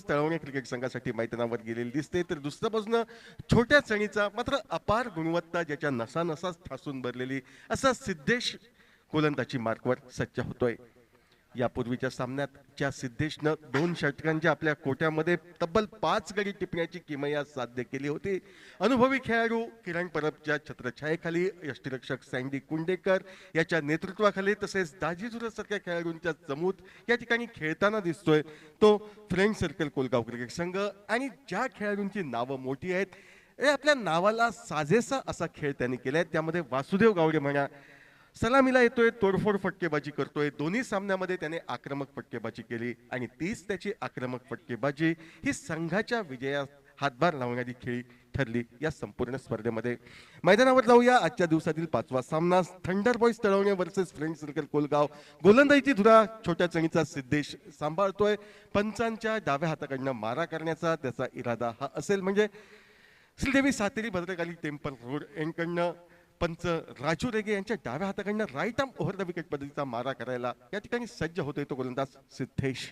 Talavane cricket संघासाठी मैदानावर गेलेली दिसते, तर दुसऱ्या बाजूनं छोट्या चणीचा मात्र अपार गुणवत्ता ज्याच्या नसा नसाच ठासून भरलेली असा सिद्धेश गोलंदाजी मार्कवर सज्ज होतोय. यापूर्वीच्या सामन्यात ज्या सिद्धेशनं 2 षटकांच्या आपल्या कोट्यामध्ये तब्बल 5 गडी टिपण्याची किमया साध्य केली होती. अनुभवी खेळाडू किरण परबच्या छत्रछायेखाली यष्टीरक्षक सँडी कुंडेकर याच्या नेतृत्वाखाली तसेच दाजीजुरासारख्या खेळाडूंच्या जमूत या ठिकाणी खेळताना दिसतोय तो फ्रेंड सर्कल कोलगाव क्रिकेट संघ. आणि ज्या खेळाडूंची नावं मोठी आहेत हे आपल्या नावाला साजेसा असा खेळ त्यांनी केलाय. त्यामध्ये वासुदेव गावडे म्हणा, सलामीला येतोय, तोडफोड फटकेबाजी करतोय. दोन्ही सामन्यामध्ये त्याने आक्रमक फटकेबाजी केली आणि तीच त्याची आक्रमक फटकेबाजी ही संघाच्या विजयात हातभार लावणारी खेळी ठरली या संपूर्ण स्पर्धेमध्ये. मैदानावर जाऊया. आजच्या दिवसातील 5वा सामना thunder boys Talwane versus friend circle Kolgaon. गोलंदाजीची धुरा छोट्या चणीचा सिद्धेश सांभाळतोय. पंचांच्या डाव्या हाताकडनं मारा करण्याचा त्याचा इरादा हा असेल म्हणजे श्रीदेवी सातेरी भद्रकाली टेम्पल रोड यांकडनं पंच राजू रेगे यांच्या डाव्या हाताकडनं right arm over the wicket पद्धतीचा मारा करायला या ठिकाणी सज्ज होतोय तो गोलंदाज सिद्धेश.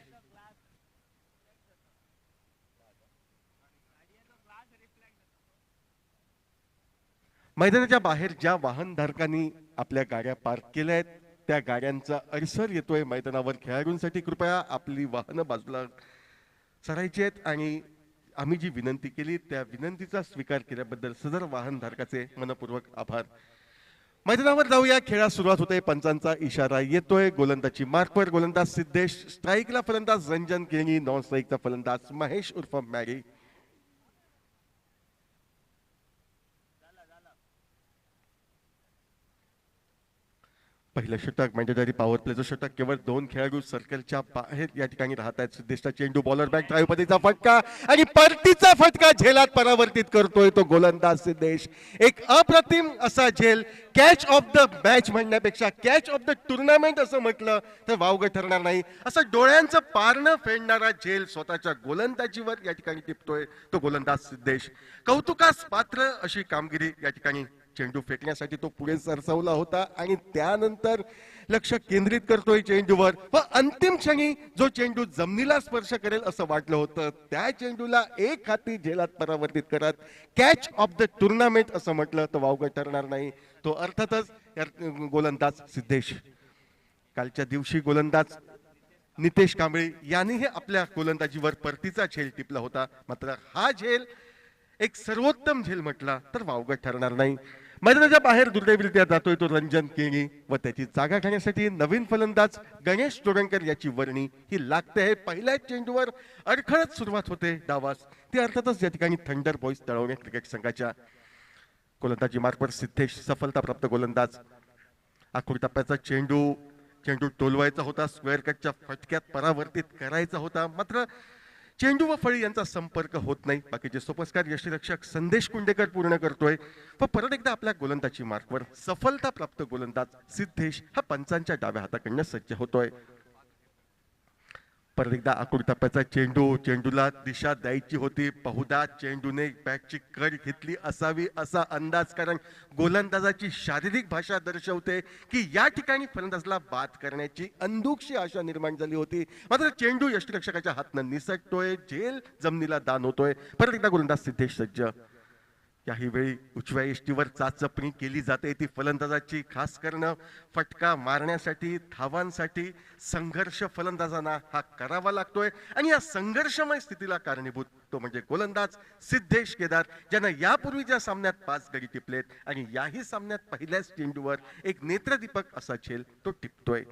मैदानाच्या बाहेर ज्या वाहनधारकांनी आपल्या गाड्या पार्क केल्या आहेत त्या गाड्यांचा अडसर येतोय मैदानावर. खेळाडूंसाठी कृपया आपली वाहनं बाजूला सरायची आहेत आणि आम्ही जी विनंती केली त्या विनंतीचा स्वीकार केल्याबद्दल सदर वाहनधारकाचे मनपूर्वक आभार. मैदानावर जाऊया. खेळास सुरुवात होते. पंचांचा इशारा येतोय. गोलंदाजी मार्कवर गोलंदाज सिद्धेश, स्ट्राईकला फलंदाज रंजन केणी, नॉन स्ट्राईकचा फलंदाज महेश उर्फ मॅरी. पहिलं षटक मॅन्डेटरी पॉवर प्लेचं षटक. केवळ 2 खेळाडू सर्कलच्या बाहेर या ठिकाणी राहत आहेत. सिद्धेशचा चेंडू बॉलर बॅक ड्राईव्ह पद्धतीचा फटका आणि परतीचा फटका झेलात परावर्तित करतोय तो गोलंदाज सिद्धेश. एक अप्रतिम असा झेल. कॅच ऑफ द मॅच म्हणण्यापेक्षा कॅच ऑफ द टुर्नामेंट असं म्हटलं तर वावगं ठरणार नाही. असं डोळ्यांचं पारणं फेडणारा झेल स्वतःच्या गोलंदाजीवर या ठिकाणी टिपतोय तो गोलंदाज सिद्धेश. कौतुकास पात्र अशी कामगिरी या ठिकाणी. चेंडू फेकण्यासाठी तो पुढे सरसावला होता आणि त्यानंतर लक्ष केंद्रित करतोय चेंडूवर व अंतिम क्षणी जो चेंडू जमिनीला स्पर्श करेल असं वाटलं होतं त्या चेंडूला एक हाती झेलात परावर्तित करत कॅच ऑफ द टुर्नामेंट असं म्हटलं तर वावगं ठरणार नाही. तो अर्थातच गोलंदाज सिद्धेश. कालच्या दिवशी गोलंदाज नितेश कांबळे यांनीही आपल्या गोलंदाजीवर परतीचा झेल टिपला होता. मात्र हा झेल एक सर्वोत्तम झेल म्हटला तर वावगं ठरणार नाही. मैदानाच्या बाहेर दुर्दैवरित्या जातोय तो रंजन केणी व त्याची जागा घेण्यासाठी नवीन फलंदाज गणेश तोडणकर याची वर्णी ही लागते आहे. पहिल्याच चेंडूवर अडखळत सुरुवात होते डावास. ती अर्थातच या ठिकाणी थंडर बॉयज तळवणे क्रिकेट संघाच्या. गोलंदाजी मार्कवर सिद्धेश सफलता प्राप्त गोलंदाज. आखूड टप्प्याचा चेंडू टोलवायचा होता. स्क्वेअर कटच्या फटक्यात परावर्तित करायचा होता. मात्र चेंडू व फळी यांचा संपर्क होत नाही. बाकीचे सोपस्कार यष्टीरक्षक संदेश कुंडेकर पूर्ण करतोय व परत एकदा आपल्या गोलंदाजी मार्कवर सफलता प्राप्त गोलंदाज सिद्धेश हा पंचांच्या डाव्या हाताकडनं सज्ज होतोय. परत एकदा आखूड टप्प्याचा चेंडूला दिशा द्यायची होती. बहुधा चेंडूने बॅटची कड घेतली असावी असा अंदाज, कारण गोलंदाजाची शारीरिक भाषा दर्शवते की या ठिकाणी फलंदाजला बाद करण्याची अंधुकशी आशा निर्माण झाली होती. मात्र चेंडू यष्टीरक्षकाच्या हातनं निसटतोय. झेल जमिनीला दान होतोय. परत एकदा गोलंदाज सिद्धेश सज्ज. काही वेळी उजव्या यष्टीवर चाचपणी केली जाते. ती फलंदाजाची खास करणं फटका मारण्यासाठी धावांसाठी संघर्ष फलंदाजांना हा करावा लागतोय आणि या संघर्षमय स्थितीला कारणीभूत तो म्हणजे गोलंदाज सिद्धेश केदार, ज्यानं यापूर्वीच्या सामन्यात 5 गडी टिपलेत आणि याही सामन्यात पहिल्याच चेंडूवर एक नेत्रदीपक असा झेल तो टिपतोय.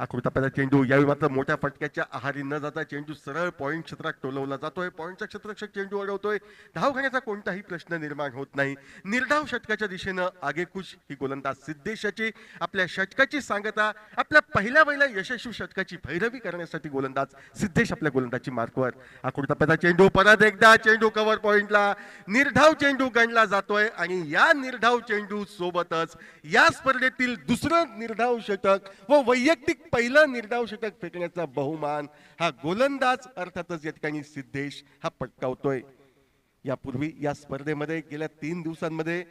आखूड टप्प्याचा चेंडू यावेळी मात्र मोठ्या फटक्याच्या आहारी न जाता चेंडू सरळ पॉइंट क्षेत्रात टोलवला जातोय. पॉइंटचा क्षेत्ररक्षक चेंडू अडवतोय. धाव घेण्याचा कोणताही प्रश्न निर्माण होत नाही. निर्धाव षटकाच्या दिशेनं आगेकूच ही गोलंदाज सिद्धेशाची. आपल्या षटकाची सांगता आपल्या पहिल्या यशस्वी षटकाची भैरवी करण्यासाठी गोलंदाज सिद्धेश आपल्या गोलंदाजी मार्कवर. आखूड टप्प्याचा चेंडू परत एकदा चेंडू कव्हर पॉइंटला निर्धाव चेंडू गणला जातोय आणि या निर्धाव चेंडू सोबतच या स्पर्धेतील दुसरं निर्धाव षटक व वैयक्तिक पहिलं निर्धाव षटक फेकण्याचा बहुमान हा गोलंदाज अर्थातच या ठिकाणी सिद्धेश हा पटकावतोय. यापूर्वी या स्पर्धेमध्ये गेल्या 3 दिवसांमध्ये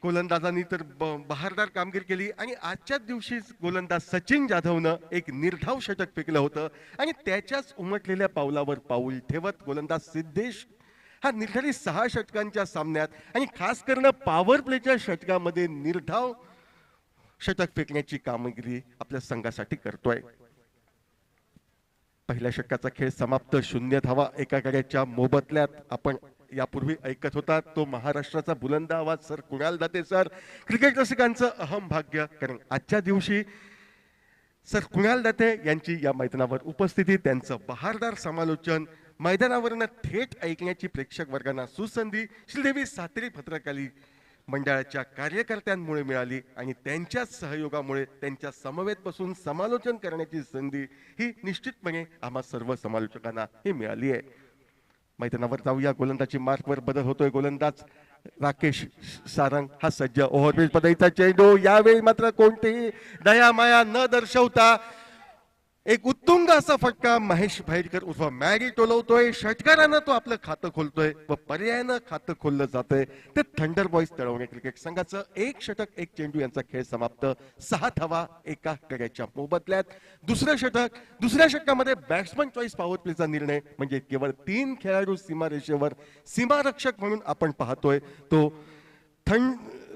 गोलंदाजांनी तर बहारदार कामगिरी केली आणि आजच्याच दिवशीच गोलंदाज सचिन जाधवनं एक निर्धाव षटक फेकलं होतं आणि त्याच्याच उमटलेल्या पावलावर पाऊल ठेवत गोलंदाज सिद्धेश हा निर्धारित 6 षटकांच्या सामन्यात आणि खास करून पॉवर प्लेच्या षटकामध्ये निर्धाव षटक फेकण्याची कामगिरी आपल्या संघासाठी करतोय. पहिल्या षटकाचा खेळ समाप्त, 0 धावा एका गड्याच्या मोबदल्यात. आपण यापूर्वी ऐकत होता तो महाराष्ट्राचा बुलंद आवाज sir Kunal Date sir. Cricket रसिकांचं अहम भाग्य, कारण आजच्या दिवशी सर कुणाल दाते यांची या मैदानावर उपस्थिती, त्यांचं बहारदार समालोचन मैदानावरनं थेट ऐकण्याची प्रेक्षक वर्गांना सुसंधी श्रीदेवी सातेरी पत्रकारी मंडळाच्या कार्यकर्त्यांमुळे मिळाली आणि त्यांच्याच सहयोगामुळे त्यांच्या समवेत बसून समालोचन करण्याची संधी ही निश्चितपणे आम्हा सर्व समालोचकांना ही मिळाली आहे. मैदानावर जाऊया. गोलंदाजी मार्कवर बदल होतोय. गोलंदाज राकेश सारंग हा सज्ज. ओव्हरपेच पद्धतीचा चेंडू, यावेळी मात्र कोणतीही दयामाया न दर्शवता एक उत्तुंग असा फटका महेश भाईरकर उर्फ मॅरी टोलवतोय. षटकारानं तो आपलं खातं खोलतोय व पर्यायानं खातं खोललं जातंय. ते थंडर बॉयज तळवणे क्रिकेट संघाचं 1 षटक 1 चेंडू यांचा खेळ समाप्त. 6 धावा एका गड्याच्या मोबदल्यात. दुसऱ्या षटकामध्ये बॅट्समन चॉईस पॉवर प्लेचा निर्णय म्हणजे केवळ 3 खेळाडू सीमारेषेवर सीमारक्षक म्हणून आपण पाहतोय तो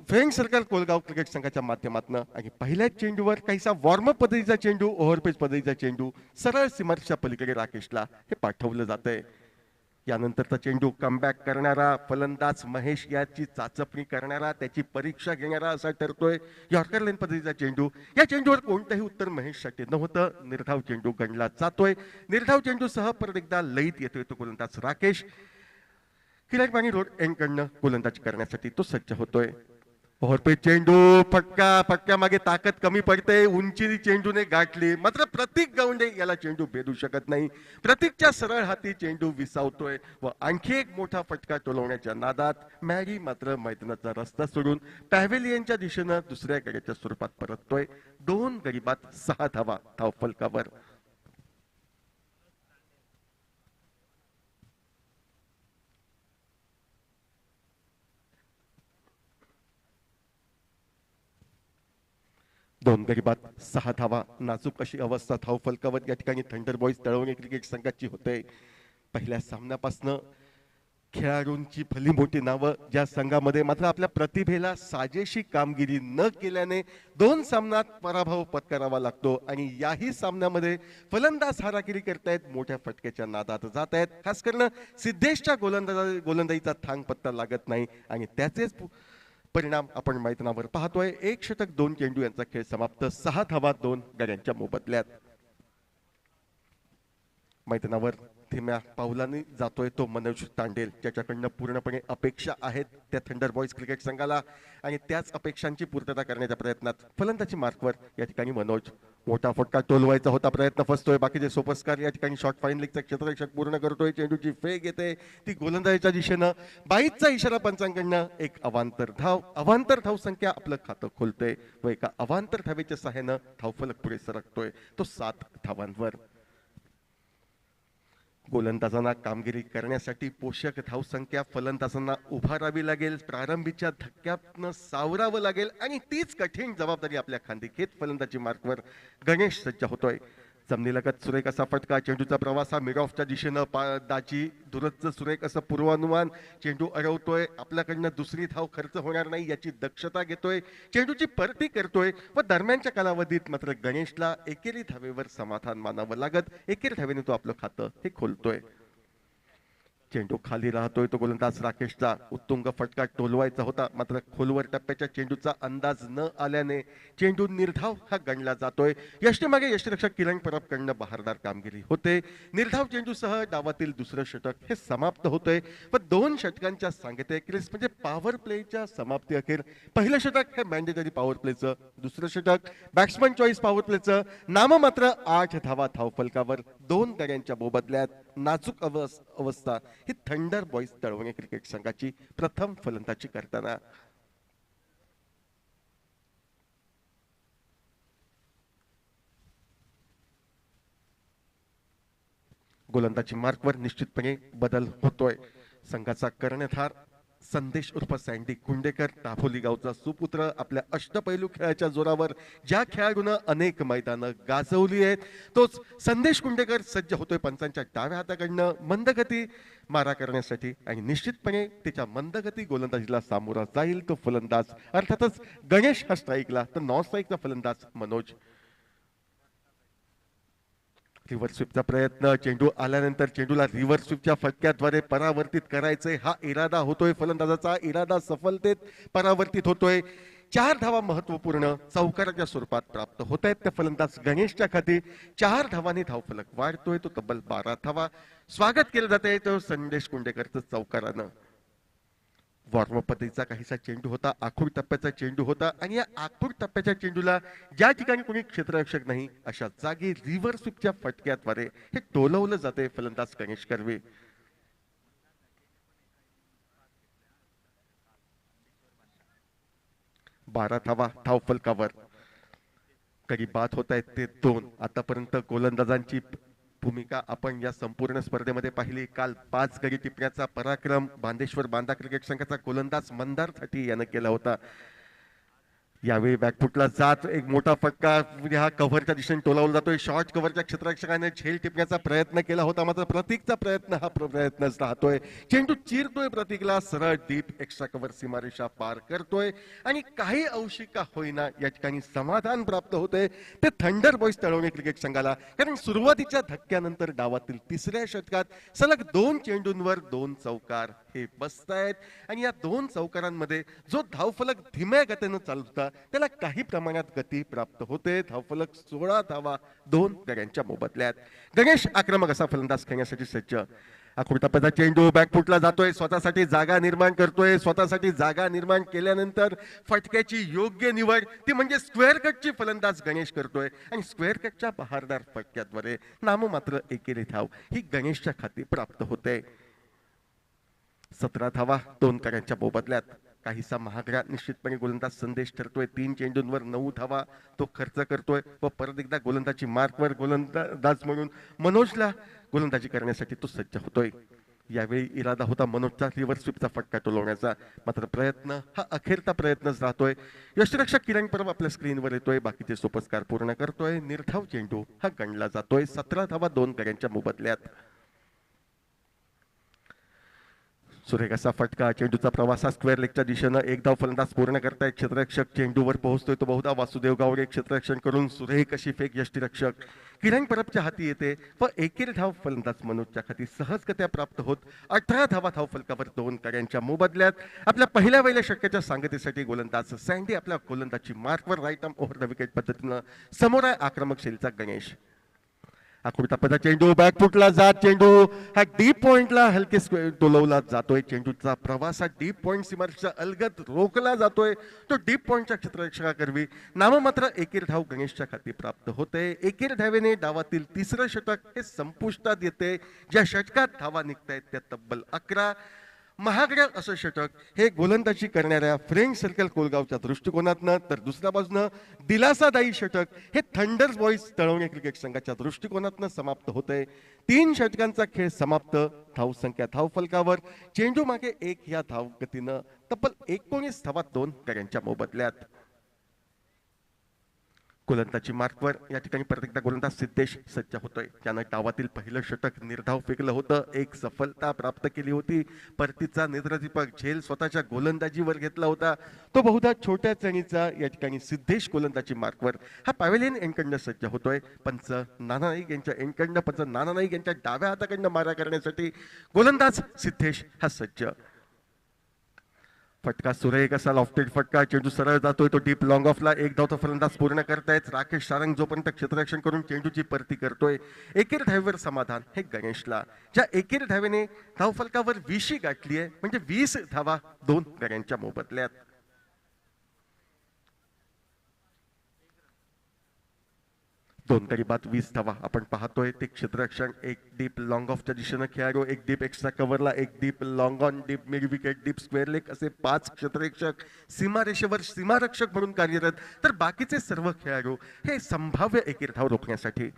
फ्रेंच सरकार कोलगाव क्रिकेट संघाच्या माध्यमातून. आणि पहिल्याच चेंडूवर काहीसा वॉर्मअप पद्धतीचा चेंडू, ओव्हरपेच पद्धतीचा चेंडू सरळ सीमारेषेच्या पलीकडे राकेशला हे पाठवलं जातंय. यानंतरचा चेंडू कमबॅक करणारा फलंदाज महेश याची चाचपणी करणारा, त्याची परीक्षा घेणारा असा ठरतोय. यॉर्कर लेन पद्धतीचा चेंडू, या चेंडूवर कोणतंही उत्तर महेशसाठी नव्हतं. निर्धाव चेंडू गणला जातोय. निर्धाव चेंडूसह परत एकदा लयीत येतोय तो गोलंदाज राकेश. किरायपाणी रोड एंडकडनं गोलंदाजी करण्यासाठी तो सज्ज होतोय. ओव्हरपेच चेंडू, फटका मागे ताकद कमी पडते. उंची चेंडूने गाठली, मात्र प्रतीक गावंडे याला चेंडू भेदू शकत नाही. प्रतीकच्या सरळ हाती चेंडू विसावतोय व आणखी एक मोठा फटका टोलवण्याच्या नादात मॅरी मात्र मैदानाचा रस्ता सोडून पॅव्हेलियनच्या दिशेनं दुसऱ्या गड्याच्या स्वरूपात परततोय. 2 गडीबात 6 धावा धावफलकावर. दोन गरीबात 6 धावा. नाजूक अशी अवस्था धावफलकावर या ठिकाणी थंडर बॉयज तळवणे क्रिकेट संघाची होते. पहिल्या सामन्यापासून खेळाडूंची भली मोठी नावं ज्या संघामध्ये, मात्र आपल्या प्रतिभेला साजेशी कामगिरी न केल्याने 2 सामन्यात पराभव पत्करावा लागतो. आणि याही सामन्यामध्ये फलंदाज हाराकिरी करतायत, मोठ्या फटक्याच्या नादात जात आहेत. खास करून सिद्धेशच्या गोलंदाजीचा थांग पत्ता लागत नाही आणि त्याचेच परिणाम आपण मैदानावर पाहतोय. 1 षटक 2 चेंडू यांचा खेळ समाप्त. 6 धावा 2 गड्यांच्या मोबदल्यात. मैदानावर धीम्या पावलांनी जातोय तो मनोज तांडेल, ज्याच्याकडनं पूर्णपणे अपेक्षा आहेत त्या थंडर बॉयज क्रिकेट संघाला आणि त्याच अपेक्षांची पूर्तता करण्याच्या प्रयत्नात फलंदाजी मार्कवर या ठिकाणी मनोज. मोठा फटका टोलवायचा होता, प्रयत्न फसतोय. बाकीचे सोपस्कार या ठिकाणी शॉर्ट फाईन लेगचा क्षेत्ररक्षक पूर्ण करतोय. चेंडूची फेक येते ती गोलंदाजीच्या दिशेनं. बाईचा इशारा पंचांकडनं. एक अवांतर धाव संख्या आपलं खातं खोलतोय व एका अवांतर धावेच्या सहाय्यानं धावफलक पुढे सरकतोय तो 7 धावांवर. गोलंदाजांना कामगिरी करण्यासाठी पोषक धावसंख्या फलंदाजांना उभारावी लागेल, प्रारंभीच्या धक्क्यातनं सावरावं लागेल आणि तीच कठीण जबाबदारी आपल्या खांदी घेत फलंदाजी मार्कवर गणेश सज्ज होतोय. जमिनीलगत सुरेख असा फटका, चेंडूचा प्रवास हा मिड ऑफच्या दिशेनं दाजी दुरचं सुरेख असं पूर्वानुमान. चेंडू अडवतोय, आपल्याकडनं दुसरी धाव खर्च होणार नाही याची दक्षता घेतोय. चेंडूची परती करतोय व दरम्यानच्या कालावधीत मात्र गणेशला एकेरी धावेवर समाधान मानावं लागत. एकेरी धावेने तो आपलं खातं हे खोलतोय. चेंडू खाली राहतोय तो गोलंदाज राकेशचा. उत्तुंग फटका टोलवायचा होता, मात्र खोलवर टप्प्याच्या चेंडूचा अंदाज न आल्याने चेंडू निर्धाव हा गणला जातोय. यष्टीमागे यष्टीरक्षक किरण परबकडनं बहारदार कामगिरी होते. निर्धाव चेंडूसह डावातील दुसरं षटक हे समाप्त होतंय व 2 षटकांच्या सांगतेखेरीज म्हणजे पॉवर प्लेच्या समाप्ती अखेर पहिलं षटक हे मॅन्डेटरी पॉवर प्लेचं, दुसरं षटक बॅट्समन चॉईस पॉवर प्लेचं. नाममात्र 8 धावा धावफलकावर. 2 गड्यांच्या मोबदल्यात. नाजूक अवस्था ही थंडर बॉयज तळवणे क्रिकेट संघाची प्रथम फलंदाजी करताना. गोलंदाजी मार्कवर निश्चितपणे बदल होतोय. संघाचा कर्णधार संदेश उर्फ सँडी कुंडेकर, दाभोली गावचा सुपुत्र, आपल्या अष्टपैलू खेळाच्या जोरावर ज्या खेळाडूनं अनेक मैदानं गाजवली आहेत, तोच संदेश कुंडेकर सज्ज होतोय पंचांच्या डाव्या हाताकडनं मंदगती मारा करण्यासाठी आणि निश्चितपणे त्याच्या मंदगती गोलंदाजीला सामोरा जाईल तो फलंदाज अर्थातच गणेश हा स्ट्राईकला, तर नॉन स्ट्राईकचा फलंदाज मनोज. रिव्हर्स स्वीपचा प्रयत्न, चेंडू आल्यानंतर चेंडूला रिव्हर्स स्वीपच्या फटक्याद्वारे परावर्तित करायचे हा इरादा होतोय फलंदाजाचा. इरादा सफलतेत परावर्तित होतोय. 4 धावा महत्वपूर्ण चौकाराच्या स्वरूपात प्राप्त होत आहेत त्या फलंदाज गणेशच्या खाती. 4 धावांनी धावफलक वाढतोय तो तब्बल 12 धावा. स्वागत केलं जाते तो संदेश कुंडेकरचं चौकारानं. वॉर्मअप पद्धतीचा काहीसा चेंडू होता, आखूड टप्प्याचा चेंडू होता आणि या आखूड टप्प्याच्या चेंडूला ज्या ठिकाणी कोणी क्षेत्ररक्षक नाही अशा जागी रिव्हर्स स्वीपच्या फटक्याद्वारे हे टोलवलं जाते फलंदाज गणेश कर्वे. बारा धावा धावफलकावर. कधी बाद होत आहेत ते 2. आतापर्यंत गोलंदाजांची भूमिका आपण या संपूर्ण स्पर्धेमध्ये पाहिली. काल 5 गडी टिपण्याचा पराक्रम बांदेश्वर बांदा क्रिकेट संघाचा गोलंदाज मंदार थाटी यानं केला होता. यावेळी बॅकफुटला जात एक मोठा फटका हा कव्हरच्या दिशेने टोलावला जातोय. शॉर्ट कव्हरच्या क्षेत्ररक्षकाने झेल टिपण्याचा प्रयत्न केला होता, मात्र प्रतीकचा प्रयत्न हा प्रयत्नच राहतोय. चेंडू चिरतोय प्रतीकला, सरळ डीप एक्स्ट्रा कव्हर सीमारेषा पार करतोय आणि काही अंशी का होईना या ठिकाणी समाधान प्राप्त होते ते थंडर बॉईज तळवणे क्रिकेट संघाला. कारण सुरुवातीच्या धक्क्यानंतर डावातील 3ऱ्या षटकात सलग 2 चेंडूंवर 2 चौकार हे बसतायत आणि या 2 चौकारांमध्ये जो धावफलक धीम्या गतीनं चालवता त्याला काही प्रमाणात गती प्राप्त होते. धावफलक 16 धावा 2 गड्यांच्या मोबदल्यात. गणेश आक्रमक असा फलंदाज खेळण्यासाठी सज्ज. आकृतापदा चेंडू बॅकफुटला जातोय, स्वतःसाठी जागा निर्माण करतोय. स्वतःसाठी जागा निर्माण केल्यानंतर फटक्याची योग्य निवड ती म्हणजे स्क्वेअर कटची फलंदाज गणेश करतोय आणि स्क्वेअर कटच्या बहारदार फटक्याद्वारे नाममात्र एकेरी धाव ही गणेशच्या खाती प्राप्त होते. 17 धावा 2 गड्यांच्या मोबदल्यात. काहीसा महागडा निश्चितपणे गोलंदाज संदेश ठरतोय. 3 चेंडूंवर 9 धावा तो खर्च करतोय व परत एकदा गोलंदाजी मार्कवर गोलंदाज म्हणून मनोजला गोलंदाजी करण्यासाठी तो सज्ज होतोय. यावेळी इरादा होता मनोजचा रिव्हर्स स्वीपचा फटका टोलवण्याचा, मात्र प्रयत्न हा अखेरचा प्रयत्नच राहतोय. यष्टिरक्षक किरण परब आपल्या स्क्रीनवर येतोय, बाकीचे सोपस्कार पूर्ण करतोय. निर्धाव चेंडू हा गणला जातोय. 17 धावा 2 गड्यांच्या मोबदल्यात. सुरेख असा फटका, चेंडूचा प्रवास हा स्क्वेअर लेगच्या दिशेनं एक धाव फलंदाज पूर्ण करताय. क्षेत्ररक्षक चेंडूवर पोहोचतोय तो बहुधा वासुदेव गावडे क्षेत्ररक्षण करून सुरेख अशी फेक यष्टिरक्षक किरण परबच्या हाती येते व एकेरी धाव फलंदाज मनोजच्या हाती सहजगत्या प्राप्त होत 18 धावा धाव फलकावर 2 गड्यांच्या मोबदल्यात. आपल्या पहिल्या षटकाच्या सांगतेसाठी गोलंदाज सँडी आपल्या गोलंदाजी मार्कवर right arm over the wicket पद्धतीनं समोर आहे आक्रमक शैलीचा गणेश. आकृतापदा चेंडू बॅकफुटला जात, चेंडू हा डीप पॉइंटला हलके टोलवला जातोय. चेंडूचा प्रवास हा डीप पॉइंट सीमारेषेच्या अलगद रोखला जातोय. तो डीप पॉइंटच्या क्षेत्ररक्षकाकरवी नाममात्र एकेरी धाव गणेशच्या खाती प्राप्त होते. एकेरी धावेने डावातील 3रं षटक हे संपुष्टात येते. ज्या षटकात धावा निघतायत त्या तब्बल 11. महागड्या असं षटक हे गोलंदाजी करणाऱ्या फ्रेंच सर्कल कोलगावच्या दृष्टिकोनातनं, तर दुसऱ्या बाजूनं दिलासादायी षटक हे थंडर बॉईज तळवणे क्रिकेट संघाच्या दृष्टिकोनातनं समाप्त होतंय. 3 षटकांचा खेळ समाप्त. धावसंख्या धावफलकावर चेंडू मागे 1 या धाव गतीनं तब्बल 19 धावा 2 गड्यांच्या मोबदल्यात. गोलंदाजी मार्कवर या ठिकाणी परत एकदा गोलंदाज सिद्धेश सज्ज होतोय. त्यानं डावातील पहिलं षटक निर्धाव फेकलं होतं. 1 सफलता प्राप्त केली होती. परतीचा नेत्रदीपक झेल स्वतःच्या गोलंदाजीवर घेतला होता. तो बहुधा छोट्या चणीचा या ठिकाणी सिद्धेश गोलंदाजी मार्कवर हा पॅव्हेलियन एंडकडनं सज्ज होतोय. पंच नाना नाईक यांच्या एंडकडनं, पंच नाना नाईक यांच्या डाव्या हाताकडनं मारा करण्यासाठी गोलंदाज सिद्धेश हा सज्ज. फटका सुरेख असा लॉफ्टेड फटका, चेंडू सरळ जातोय तो डीप लॉंग ऑफला. 1 धावचा फलंदाज पूर्ण करतायत. राकेश सारंग जोपर्यंत क्षेत्ररक्षण करून चेंडूची परती करतोय. एकेरी धावेवर समाधान हे गणेशला. ज्या एकेरी धावेने धावफलकावर 20 गाठली आहे, म्हणजे 20 धावा 2 गड्यांच्या मोबदल्यात. 2 गडी बाद 20 धावा आपण पाहतोय. ते क्षेत्ररक्षण एक डीप लॉंग ऑफच्या दिशेनं खेळाडू, एक डीप एक्स्ट्रा कव्हरला, एक deep long on, deep mid wicket, deep square leg असे 5 क्षेत्ररक्षक सीमारेषेवर सीमारक्षक म्हणून कार्यरत. तर बाकीचे सर्व खेळाडू हे संभाव्य एकेरी धाव रोखण्यासाठी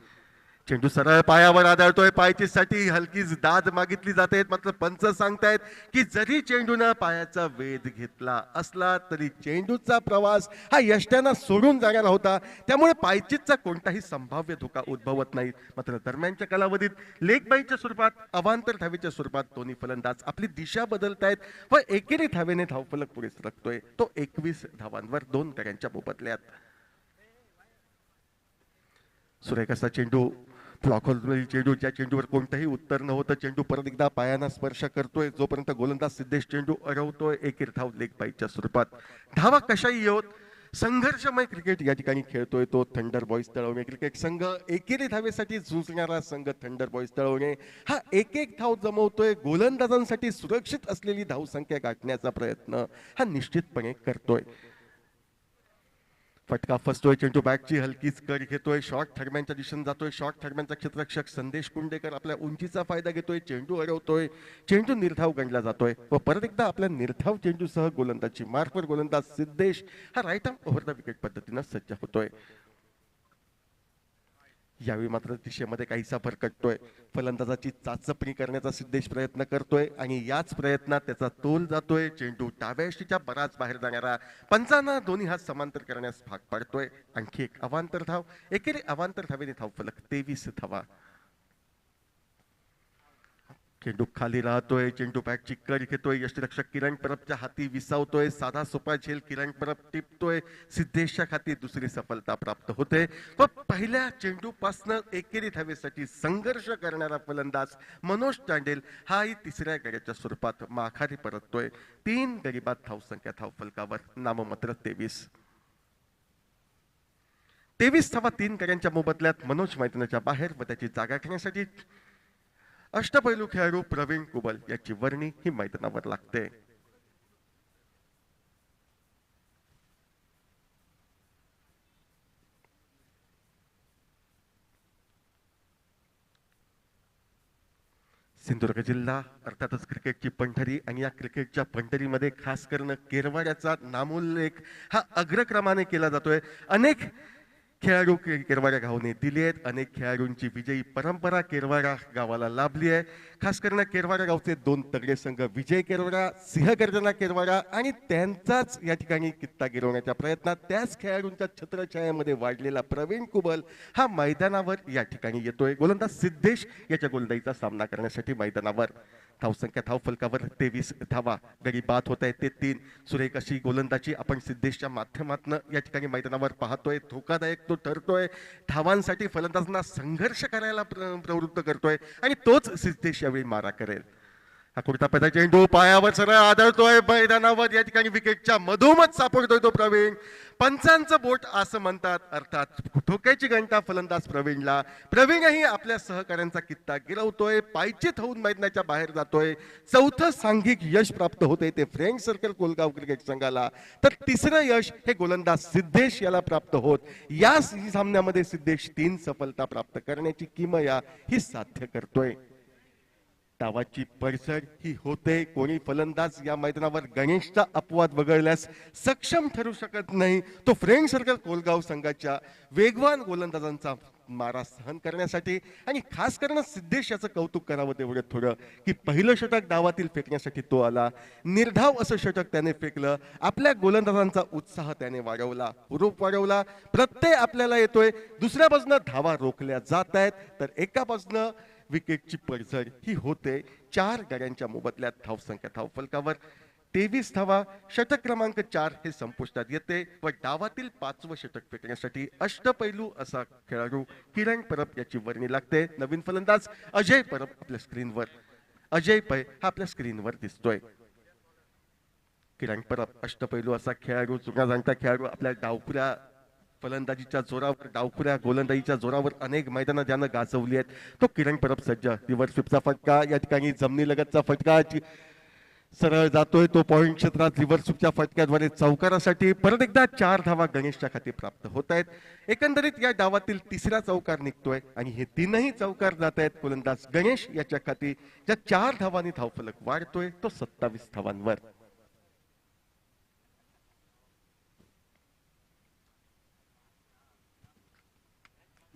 चेंडू सरळ पायावर आदळतोय. पायचीसाठी हलकीच दाद मागितली जाते. मात्र पंच सांगतायत की जरी चेंडूनं पायाचा वेध घेतला असला तरी चेंडूचा प्रवास हा यष्ट्यांना सोडून जाणार होता. त्यामुळे पायचीतचा कोणताही संभाव्य धोका उद्भवत नाही. मात्र दरम्यानच्या कालावधीत लेग बाईच्या स्वरूपात अवांतर धावेच्या स्वरूपात दोन्ही फलंदाज आपली दिशा बदलतायत व एकेरी धावेने धावफलक पुढे सरकतोय. तो 21 धावांवर 2 गड्यांच्या मोबदल्यात. सुरेख असा चेंडू ब्लॉकवरील चेंडू, ज्या चेंडूवर कोणतंही उत्तर न होतं. चेंडू परत एकदा पायानं स्पर्श करतोय. जोपर्यंत गोलंदाज सिद्धेश चेंडू अडवतोय. एकेरी धाव लेग बाईच्या स्वरूपात. धावा कशाही येऊत, संघर्षमय क्रिकेट या ठिकाणी खेळतोय तो थंडर बॉईज तळवणे क्रिकेट संघ. एकेरी धावेसाठी झुंजणारा संघ थंडर बॉईज तळवणे हा एक एक धाव जमवतोय. गोलंदाजांसाठी सुरक्षित असलेली धावसंख्या गाठण्याचा प्रयत्न हा निश्चितपणे करतोय. फटका फसतोय. चेंडू बॅटची हलकीच कर घेतोय. शॉर्ट थर्मॅनच्या दिशेने जातोय. शॉर्ट थर्मॅनचा क्षेत्ररक्षक संदेश कुंडेकर आपल्या उंचीचा फायदा घेतोय. चेंडू अडवतोय. चेंडू निर्धाव गणला जातोय व परत एकदा आपल्या निर्धाव चेंडूसह गोलंदाजी मार्फत गोलंदाज सिद्धेश हा right arm over the wicket पद्धतीनं सज्ज होतोय. यावेळी मात्र दिशेमध्ये काहीसा भरकटतोय. फलंदाजाची चाचपणी करण्याचा सिद्धेश प्रयत्न करतोय आणि याच प्रयत्नात त्याचा तोल जातोय. चेंडू डाव्या यष्टीच्या बराच बाहेर जाणारा पंचांना दोन्ही हात समांतर करण्यास भाग पाडतोय. आणखी एक अवांतर धाव. एकेरी अवांतर धावेने धावफलक 23 धावा. चेंडू खाली राहतोय. चेंडू बॅटची कर घेतोय. यष्टीरक्षक किरण परबच्या हाती विसावतोय. साधा सोपा झेल किरण परब टिपतोय. सिद्धेशच्या हाती दुसरी सफलता प्राप्त होते व पहिल्या चेंडूपासनं एकेरी धावेसाठी संघर्ष करणारा फलंदाज मनोज चांडेल हाही तिसऱ्या गड्याच्या स्वरूपात माघारी परततोय. 3 गडी बाद धावसंख्या धावफलकावर. नाममात्र 23. 23 धावा 3 गड्यांच्या मोबदल्यात. मनोज मैदानाच्या बाहेर व त्याची जागा घेण्यासाठी अष्टपैलू खेळाडू प्रवीण कुबल याची वर्णी ही मैदानावर लागते. सिंधुदुर्ग जिल्हा अर्थातच क्रिकेटची पंढरी आणि या क्रिकेटच्या पंढरीमध्ये खास करून केरवाड्याचा नामोल्लेख हा अग्रक्रमाने केला जातोय. अनेक खेळाडू केरवाड्या गावाने दिले आहेत. अनेक खेळाडूंची विजयी परंपरा केरवाडा गावाला लाभली आहे. खास करून केरवाडा गावचे 2 तगडे संघ विजय केरवाडा, सिंहगर्जना केरवाडा आणि त्यांचाच या ठिकाणी कित्ता गिरवण्याच्या प्रयत्नात त्याच खेळाडूंच्या छत्रछायामध्ये वाढलेला प्रवीण कुबल हा मैदानावर या ठिकाणी येतोय. गोलंदाज सिद्धेश याच्या गोलंदाजीचा सामना करण्यासाठी मैदानावर. धावसंख्या धावफलकावर 23 धावा. गडी बाद होत आहेत ते 3. सुरेख अशी गोलंदाजी आपण सिद्धेशच्या माध्यमातून या ठिकाणी मैदानावर पाहतोय. धोकादायक तो ठरतोय. धावांसाठी फलंदाजांना संघर्ष करायला प्रवृत्त करतोय आणि तोच सिद्धेश यावेळी मारा करेल. हा कुर्तापैदा चेंडू पायावर सरळ आदळतोय. मैदानावर या ठिकाणी विकेटच्या मधोमध सापडतोय तो प्रवीण. पंचांचं बोट असं म्हणतात. अर्थात ठोक्याची घंटा फलंदाज प्रवीणला. प्रवीणही आपल्या सहकाऱ्यांचा कित्ता गिरवतोय. पायचीत होऊन मैदानाच्या बाहेर जातोय. 4थं सांघिक यश प्राप्त होते ते फ्रेंड सर्कल कोलगाव क्रिकेट संघाला. तर 3रं यश हे गोलंदाज सिद्धेश याला प्राप्त होत या सामन्यामध्ये सिद्धेश 3 सफलता प्राप्त करण्याची किमया ही साध्य करतोय. डावाची पडझड ही होते. कोणी फलंदाज या मैदानावर गणेशचा अपवाद वगळल्यास सक्षम ठरू शकत नाही. तो फ्रेंड सर्कल कोलगाव संघाच्या वेगवान गोलंदाजांचा मारा सहन करण्यासाठी आणि खास करून सिद्धेश याचं कौतुक करावं तेवढं थोडं की पहिलं षटक डावातील फेकण्यासाठी तो आला. निर्धाव असं षटक त्याने फेकलं. आपल्या गोलंदाजांचा उत्साह त्याने वाढवला, हुरूप वाढवला. प्रत्यय आपल्याला येतोय. दुसऱ्या बाजूनं धावा रोखल्या जात आहेत तर एका बाजूनं विकेटची पडझड ही होते. 4 गड्यांच्या मोबदल्यात धावसंख्या धावफलकावर 23 धावा. षटक क्रमांक 4 हे संपुष्टात येते व डावातील 5वं षटक फेकण्यासाठी अष्टपैलू असा खेळाडू किरण परब याची वर्णी लागते. नवीन फलंदाज अजय परब आपल्या स्क्रीनवर. अजय पै हा आपल्या स्क्रीनवर दिसतोय. किरण परब अष्टपैलू असा खेळाडू, जुना जाणता खेळाडू, आपल्या डावखुऱ्या फलंदाजीच्या जोरावर, डावखुऱ्या गोलंदाजीच्या जोरावर अनेक मैदानं ज्यानं गाजवली आहेत तो किरण परब सज्ज. रिव्हर्स स्वीपचा फटका या ठिकाणी जमिनी लगतचा फटका सरळ जातोय तो पॉइंट क्षेत्रात. रिव्हर्स स्वीपच्या फटक्याद्वारे चौकारासाठी परत एकदा 4 धावा गणेशच्या खाती प्राप्त होत आहेत. एकंदरीत या डावातील 3रा चौकार निघतोय आणि हे 3ही चौकार जात आहेत गोलंदाज गणेश याच्या खाती. ज्या 4 धावांनी धावफलक वाढतोय तो 27 धावांवर.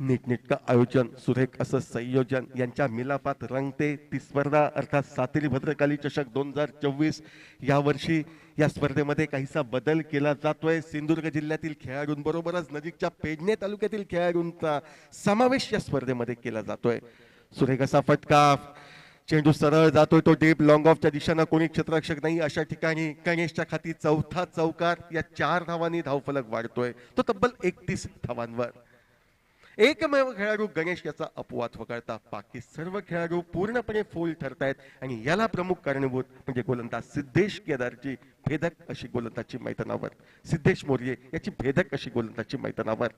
नीटनेटकं आयोजन, सुरेख असं संयोजन यांच्या मिलाफात रंगते ती स्पर्धा अर्थात सातेरी भद्रकाली चषक 2024. यावर्षी या स्पर्धेमध्ये काहीसा बदल केला जातोय. सिंधुदुर्ग जिल्ह्यातील खेळाडूंबरोबरच नजीकच्या पेडणे तालुक्यातील खेळाडूंचा समावेश या स्पर्धेमध्ये केला जातोय. सुरेख असा फटका, चेंडू सरळ जातोय तो डीप लॉंग ऑफच्या दिशेनं, कोणी क्षेत्ररक्षक नाही अशा ठिकाणी गणेशच्या खाती चौथा चौकार. या 4 धावांनी धावफलक वाढतोय तो तब्बल 31 धावांवर. एकमेव खेळाडू गणेश याचा अपवाद वगळता बाकी सर्व खेळाडू पूर्णपणे फुल ठरतायत आणि याला प्रमुख कारणीभूत म्हणजे गोलंदाज सिद्धेश केदारची भेदक अशी गोलंदाजी मैदानावर, सिद्धेश मोर्ये याची भेदक अशी गोलंदाजी मैदानावर.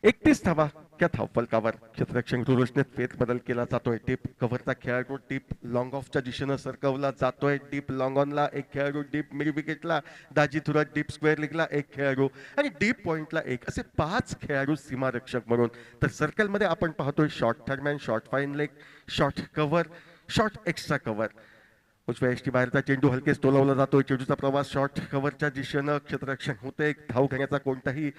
31 धावा त्या धावफलकावर. क्षेत्ररक्षक रोशनीत फेरबदल केला जातोय. डीप कव्हरचा खेळाडू डीप लॉंग ऑफच्या दिशेनं सरकवला जातोय. डीप लॉंग ऑनला एक खेळाडू, डीप मिड विकेटला दाजी थुरत, डीप स्क्वेअर लिगला एक खेळाडू आणि डीप पॉइंटला एक, असे 5 खेळाडू सीमारक्षक म्हणून. तर सर्कलमध्ये आपण पाहतोय short third man, short fine leg, short cover, short extra cover. उजव्या एष्टी बाहेरचा चेंडू हलकेच टोलवला जातोय. चेंडूचा प्रवास शॉर्ट कव्हरच्या दिशेनं क्षेत्ररक्षक होते. धाव घेण्याचा कोणताही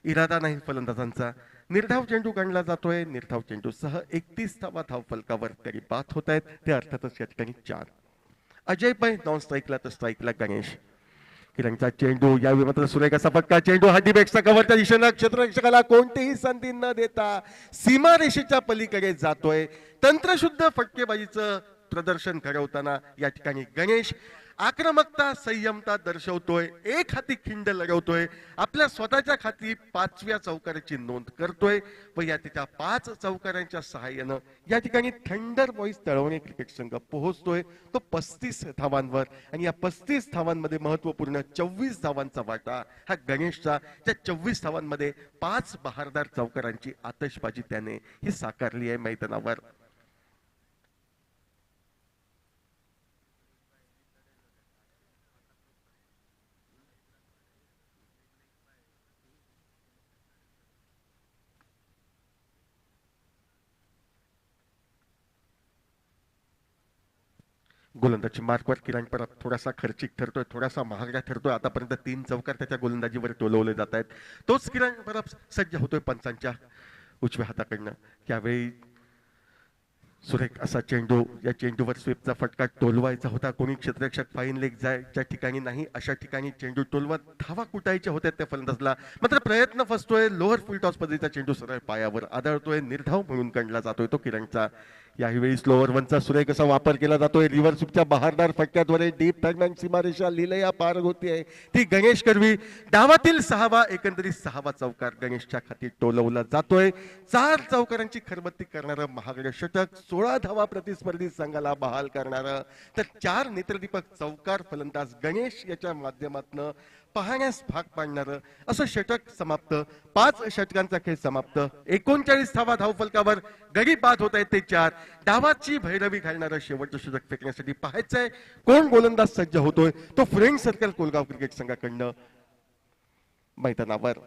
इरादा नाही फलंदाजांचा. निर्धाव चेंडू गणला जातोय. निर्धाव चेंडूसह 31 धावा धाव फलकावर तरी बाद होत आहेत. ते अर्थातच या ठिकाणी 4. अजय पै नॉन स्ट्राईकला तर स्ट्राईकला गणेश. किरणचा चेंडू यावेळी मात्र सुरेख असा फटका. चेंडू हद्दीपेक्षा कव्हरच्या दिशेनं क्षेत्ररक्षकाला कोणतीही संधी न देता सीमारेषेच्या पलीकडे जातोय. तंत्रशुद्ध फटकेबाजीचं प्रदर्शन घडवताना या ठिकाणी गणेश आक्रमकता, संयमता दर्शवतोय. एक हाती खिंड लढवतोय. आपल्या स्वतःच्या खाती 5व्या चौकाराची नोंद करतोय व या त्याच्या 5 चौकारांच्या सहाय्यानं या ठिकाणी थंडर बॉईज तळवणे क्रिकेट संघ पोहोचतोय तो 35 धावांवर. आणि या 35 धावांमध्ये महत्वपूर्ण 24 धावांचा वाटा हा गणेशचा. त्या 24 धावांमध्ये 5 बहारदार चौकारांची आतषबाजी त्याने ही साकारली आहे मैदानावर. गोलंदाजी मार्कवर किरण परत थोडासा खर्चिक ठरतोय, थोडासा महागडा ठरतोय. आतापर्यंत 3 चौकार त्याच्या गोलंदाजीवर टोलवले जात आहेत. तोच किरण परत सज्ज होतोय पंचांच्या उजव्या हाताकडनं. त्यावेळी सुरेख असा चेंडू, या चेंडूवर स्वीपचा फटका टोलवायचा होता. कोणी क्षेत्ररक्षक फाईन लेग जायच्या ठिकाणी नाही अशा ठिकाणी चेंडू टोलवत धावा कुटायच्या होत्या त्या फलंदाजला. मात्र प्रयत्न फसतोय. लोअर फुल टॉस पद्धतीचा चेंडू सरळ पायावर आदळतोय. निर्धाव म्हणून गणला जातोय तो किरणचा. यावेळी स्लोअर वनचा सुरेख असा वापर केला जातोय. रिव्हर स्वीपच्या बहारदार फटक्याद्वारे डीप थर्डमॅन सीमारेषा लिलया पार होतीये ती गणेश करवी. डावातील 6वा एकंदरीत 6वा चौकार गणेशच्या खाती टोलवला जातोय. 4 चौकारांची खरबत्ती करणारं महागडं षटक, 16 धावा प्रतिस्पर्धी संघाला बहाल करणारं तर 4 नेत्रदीपक चौकार फलंदाज गणेश याच्या माध्यमातून पाहण्यास भाग पाडणारं असं षटक समाप्त. 5 षटकांचा खेळ समाप्त. 39 धावा धावफलकावर. गडी बाद होत आहेत ते 4. डावाची भैरवी घालणारं शेवटचं षटक फेकण्यासाठी पाहायचंय कोण गोलंदाज सज्ज होतोय. तो फ्रेंड सर्कल कोलगाव क्रिकेट संघाकडनं मैदानावर.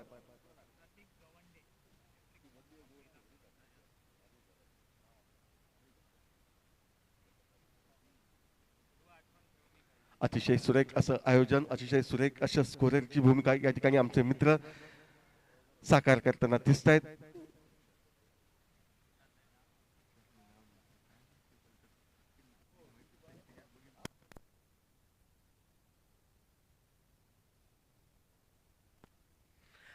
अतिशय सुरेख असं आयोजन, अतिशय सुरेख अशा स्कोररची भूमिका या ठिकाणी आमचे मित्र साकार करताना दिसत आहेत.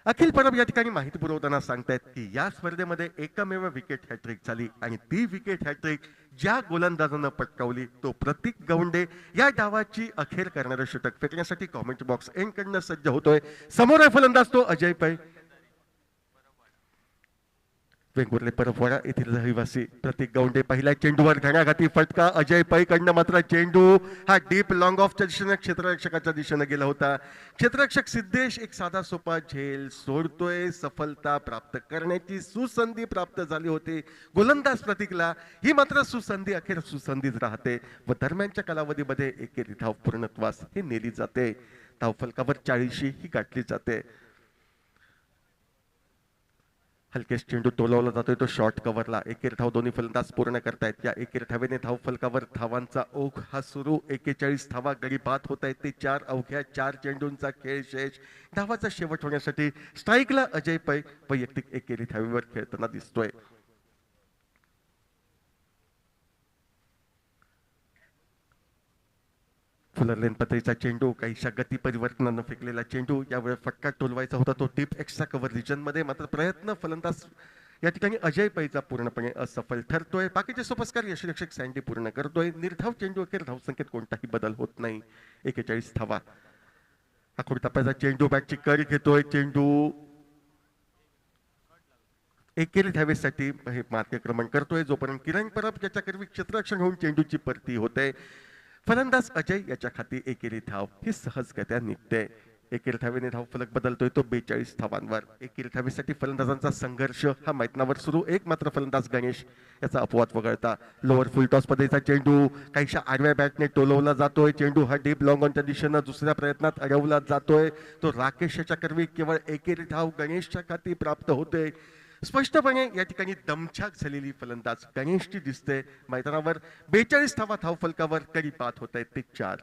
अखिल परब या ठिकाणी माहिती पुरवताना सांगतायत की या स्पर्धेमध्ये एकमेव विकेट हॅट्रिक झाली आणि ती विकेट हॅट्रिक ज्या गोलंदाजानं पटकावली तो प्रतीक गवंडे. या डावाची अखेर करणारं षटक फेकण्यासाठी कॉमेंट बॉक्स एंड कडनं सज्ज होतोय. समोर आहे फलंदाज तो अजय पै. वेंगुर्ले परफवाडा येथील रहिवासी प्रतीक गवंडे. पहिल्या चेंडूवर घणाघाती फटका अजय पै कडनं. मात्र चेंडू हा डीप लॉंग ऑफच्या दिशेनं क्षेत्ररक्षकाच्या दिशेनं गेला होता. क्षेत्ररक्षक सिद्धेश एक साधा सोपा झेल सोडतोय. सफलता प्राप्त करण्याची सुसंधी प्राप्त झाली होती गोलंदाज प्रतीकला. ही मात्र सुसंधी अखेर सुसंधीच राहते व दरम्यानच्या कालावधीमध्ये एकेरी धाव पूर्णत्वास ही नेली जाते. धावफलकावर 40 ही गाठली जाते. हलकेच चेंडू टोलवला जातोय तो शॉर्ट कव्हरला. एकेरी धाव दोन्ही फलंदाज पूर्ण करतायत. या एकेरी धावेने धाव फलकावर धावांचा ओघ हा सुरू. 41 धावा गडी बाद होत आहेत. ते 4 अवघ्या 4 चेंडूंचा खेळ शेष. धावाचा शेवट होण्यासाठी स्ट्राईकला अजय पै वैयक्तिक एकेरी धावेवर खेळताना दिसतोय. फुलरलेन पत्रीचा चेंडू काहीशा गती परिवर्तनानं फेकलेला चेंडू. यावेळी फटका टोलवायचा होता तो डीप एक्स्ट्रा कव्हर रिजन मध्ये, मात्र प्रयत्न फलंदाज या ठिकाणी अजय पैचा पूर्णपणे असफल ठरतोय. बाकीचे सोपस्कार यशरक्षक सँडी पूर्ण करतोय. निर्धाव चेंडू अखेर धावसंख्येत कोणताही बदल होत नाही. 41 धावा. आखूड टप्प्याचा चेंडू बॅटची कड घेतोय. चेंडू एकेरी धावेसाठी हे मार्गक्रमण करतोय. जोपर्यंत किरण परब याच्या करवी क्षेत्ररक्षण होऊन चेंडूची परती होते. फलंदाज अजय याच्या खाती एकेरी धाव ही सहजगत्या निघते. एकेरी धावेने धाव फलक बदलतोय तो 42 धावांवर. एकेरी धावेसाठी फलंदाजांचा संघर्ष हा मैदानावर सुरू. एक मात्र फलंदाज गणेश याचा अपवाद वगळता. लोअर फुल टॉस पद्धतीचा चेंडू काहीशा आडव्या बॅटने टोलवला जातोय. चेंडू हा डीप लॉंग ऑनच्या दिशेनं दुसऱ्या प्रयत्नात अडवला जातोय. तो राकेश याच्या करवी केवळ एकेरी धाव गणेशच्या खाती प्राप्त होते. स्पष्टपणे या ठिकाणी दमछाक झालेली फलंदाज गणेशची दिसते मैदानावर. 42 धावा धाव फलकावर कडी बाद होत आहेत ते 4.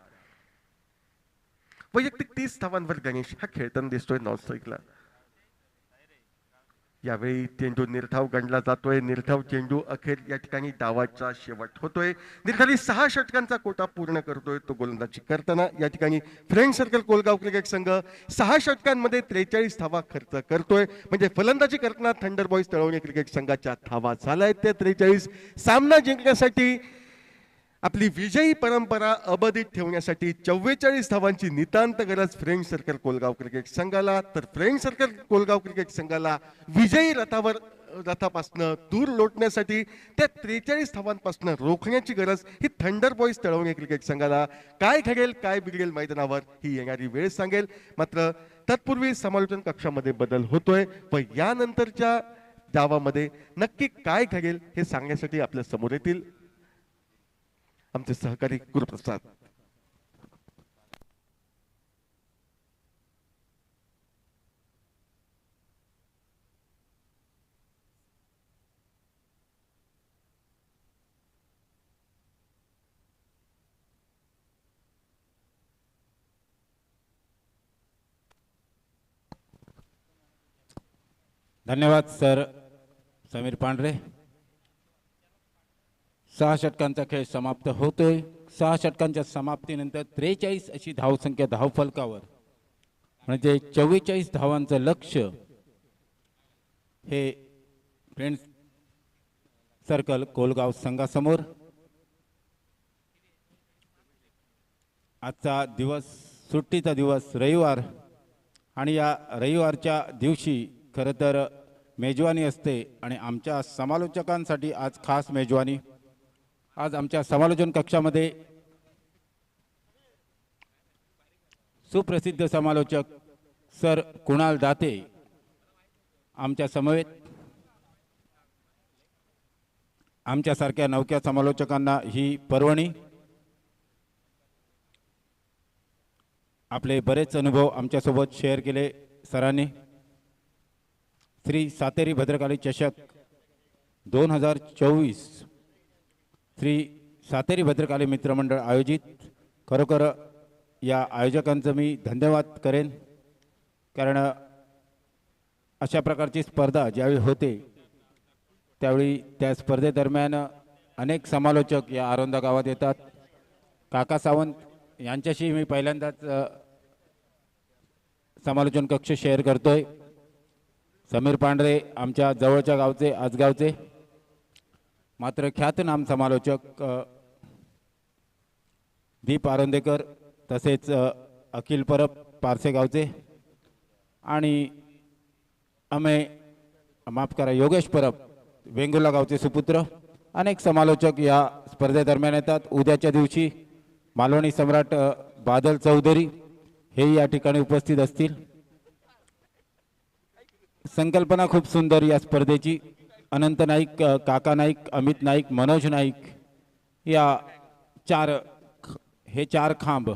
वैयक्तिक 30 धावांवर गणेश हा खेळताना दिसतोय नॉनस्ट्राईकला. यावेळी चेंडू निर्धाव गणला जातोय. निर्धाव चेंडू अखेर या ठिकाणी डावाचा शेवट होतोय. निर्धारित 6 षटकांचा कोटा पूर्ण करतोय तो गोलंदाजी करताना. या ठिकाणी फ्रेंड सर्कल कोलगाव क्रिकेट संघ 6 षटकांमध्ये 43 धावा खर्च करतोय. म्हणजे फलंदाजी करताना थंडर बॉईज तळवणे क्रिकेट संघाच्या धावा झाल्यात त्या 43. सामना जिंकण्यासाठी आपली विजयी परंपरा अबाधित ठेवण्यासाठी 44 धावांची नितांत गरज फ्रेंड सर्कल कोलगाव क्रिकेट संघाला. तर फ्रेंड सर्कल कोलगाव क्रिकेट संघाला विजयी रथापासनं दूर लोटण्यासाठी त्या 43 धावांपासून रोखण्याची गरज ही थंडर बॉईज तळवणे क्रिकेट संघाला. काय घडेल काय बिघडेल मैदानावर ही येणारी वेळ सांगेल. मात्र तत्पूर्वी समालोचन कक्षामध्ये बदल होतोय व यानंतरच्या डावामध्ये नक्की काय घडेल हे सांगण्यासाठी आपल्या समोर येतील आमचे सहकारी गुरुप्रसाद. धन्यवाद सर समीर पांढरे. 6 षटकांचा खेळ समाप्त होतोय. 6 षटकांच्या समाप्तीनंतर 43 अशी धावसंख्या धावफलकावर, म्हणजे 44 धावांचं लक्ष्य हे फ्रेंड्स सर्कल कोलगाव संघासमोर. आजचा दिवस सुट्टीचा दिवस रविवार, आणि या रविवारच्या दिवशी खरं तर मेजवानी असते आणि आमच्या समालोचकांसाठी आज खास मेजवानी. आज आमच्या समालोचन कक्षामध्ये सुप्रसिद्ध समालोचक सर कुणाल दाते आमच्या समवेत. आमच्यासारख्या नवख्या समालोचकांना ही पर्वणी. आपले बरेच अनुभव आमच्यासोबत शेअर केले सरांनी. श्री सातेरी भद्रकाली चषक 2024 श्री सातेरी भद्रकाली मित्रमंडळ आयोजित. खरोखर या आयोजकांचं मी धन्यवाद करेन, कारण अशा प्रकारची स्पर्धा ज्यावेळी होते त्यावेळी त्या स्पर्धेदरम्यान अनेक समालोचक या आरोंदा गावात येतात. काका सावंत यांच्याशी मी पहिल्यांदाच समालोचन कक्ष शेअर करतोय. समीर पांढरे आमच्या जवळच्या गावचे आजगावचे, मात्र ख्यातनाम समालोचक दीप आरोंदेकर, तसेच अखिल परब पारसेगावचे, आणि माफ करा योगेश परब वेंगुर्ला गावचे सुपुत्र. अनेक समालोचक या स्पर्धेदरम्यान येतात. उद्याच्या दिवशी मालवणी सम्राट बादल चौधरी हे या ठिकाणी उपस्थित असतील. संकल्पना खूप सुंदर या स्पर्धेची. अनंत नाईक, काका नाईक, अमित नाईक, मनोज नाईक या हे चार खांब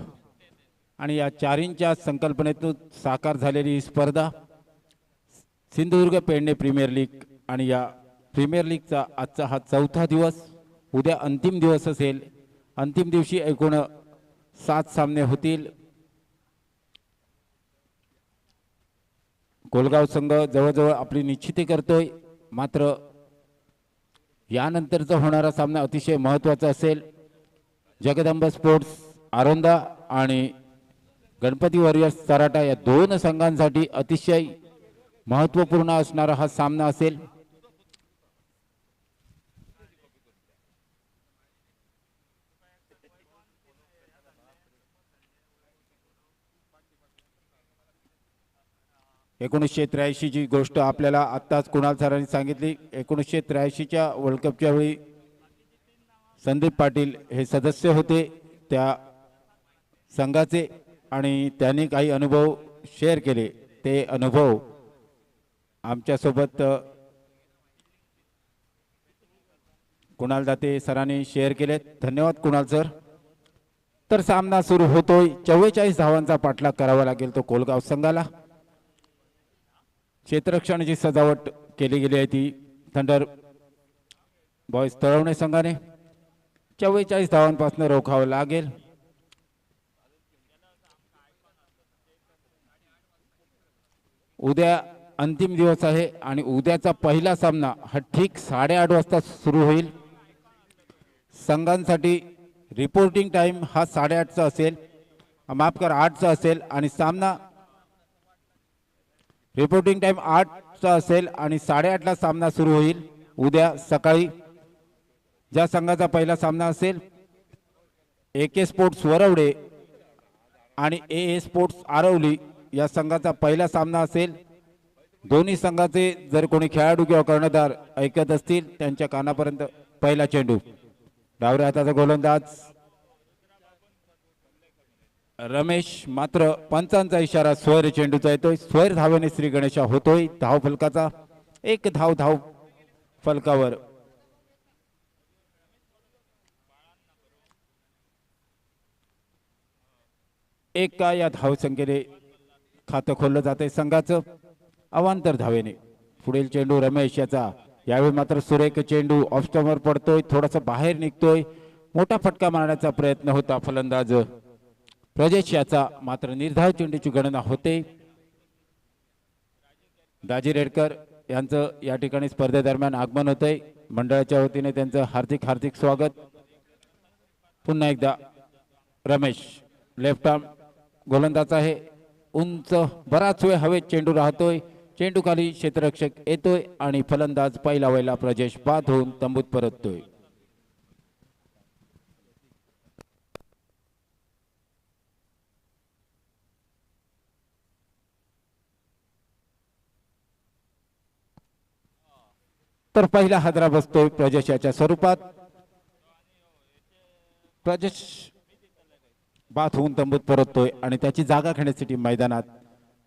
आणि या चारींच्या संकल्पनेतून साकार झालेली ही स्पर्धा. सिंधुदुर्ग पेडणे प्रीमियर लीग आणि या प्रीमियर लीगचा आजचा हा चौथा दिवस. उद्या अंतिम दिवस असेल. अंतिम दिवशी एकूण 7 सामने होतील. कोलगाव संघ जवळजवळ आपली निश्चिती करतोय, मात्र यानंतरचा होणारा सामना अतिशय महत्त्वाचा असेल. जगदंब स्पोर्ट्स आरोंदा आणि गणपती वॉरियर्स सराटा या दोन संघांसाठी अतिशय महत्त्वपूर्ण असणारा हा सामना असेल. एकोणीसशे 83 ची गोष्ट आपल्याला आत्ताच कुणाल सरांनी सांगितली. 1983च्या वर्ल्ड कपच्या वेळी संदीप पाटील हे सदस्य होते त्या संघाचे आणि त्यांनी काही अनुभव शेअर केले. ते अनुभव आमच्यासोबत कुणाल दाते सरांनी शेअर केलेत. धन्यवाद कुणाल सर. तर सामना सुरू होतोय. 44 धावांचा पाठलाग करावा लागेल तो कोलगाव संघाला. क्षेत्ररक्षणाची सजावट केली गेली आहे ती थंडर बॉयज तळवणे संघाने. 44 धावांपासून रोखावं लागेल. उद्या अंतिम दिवस आहे आणि उद्याचा पहिला सामना हा ठीक 8:30 वाजता सुरू होईल. संघांसाठी रिपोर्टिंग टाइम हा 8:30चा असेल, माफ करा 8चा असेल आणि सामना रिपोर्टिंग टाइम 8चा असेल आणि 8:30ला सामना सुरू होईल. उद्या सकाळी ज्या संघाचा पहिला सामना असेल AK स्पोर्ट्स वरवडे आणि AA स्पोर्ट्स आरवली या संघाचा पहिला सामना असेल. दोन्ही संघाचे जर कोणी खेळाडू किंवा कर्णधार ऐकत असतील त्यांच्या कानापर्यंत पहिला चेंडू. डावऱ्या हाताचा गोलंदाज रमेश, मात्र पंचांचा इशारा स्वैर चेंडूचा येतोय. स्वैर धावेने श्री गणेशा होतोय. धाव फलकाचा 1 धाव फलकावर. एका या धावसंख्येने खातं खोललं जाते संघाचं अवांतर धावेने. पुढील चेंडू रमेश याचा. यावेळी मात्र सुरेख चेंडू ऑफस्टॉमवर पडतोय, थोडासा बाहेर निघतोय. मोठा फटका मारण्याचा प्रयत्न होता फलंदाज प्रजेश याचा, मात्र निर्धाव चेंडूची गणना होते. दाजी रेडकर यांचं या ठिकाणी स्पर्धेदरम्यान आगमन होतंय. मंडळाच्या वतीने त्यांचं हार्दिक स्वागत. पुन्हा एकदा रमेश लेफ्ट आर्म गोलंदाज आहे. उंच बराच वेळ हवेत चेंडू राहतोय. चेंडू खाली क्षेत्ररक्षक येतोय आणि फलंदाज पहिला वैला प्रजेश बाद होऊन तंबूत परततोय. तर पहिला हादरा बसतोय प्रजेश याच्या स्वरूपात. प्रजेश बाद होऊन तंबूत परततोय आणि त्याची जागा घेण्यासाठी मैदानात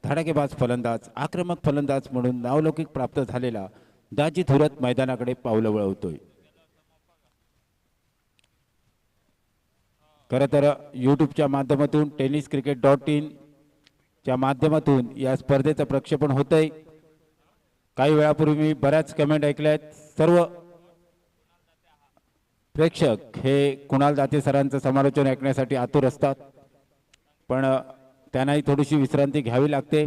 धडाकेबाज फलंदाज, आक्रमक फलंदाज म्हणून नावलौकिक प्राप्त झालेला दाजी थुरत मैदानाकडे पावलं वळवतोय. खरं तर यूट्यूबच्या माध्यमातून tenniscricket.in च्या माध्यमातून या स्पर्धेचं प्रक्षेपण होतंय. काही वेळापूर्वी मी बऱ्याच कमेंट ऐकल्या आहेत. सर्व प्रेक्षक हे कुणाल दाते सरांचं समालोचन ऐकण्यासाठी आतुर असतात, पण त्यांनाही थोडीशी विश्रांती घ्यावी लागते.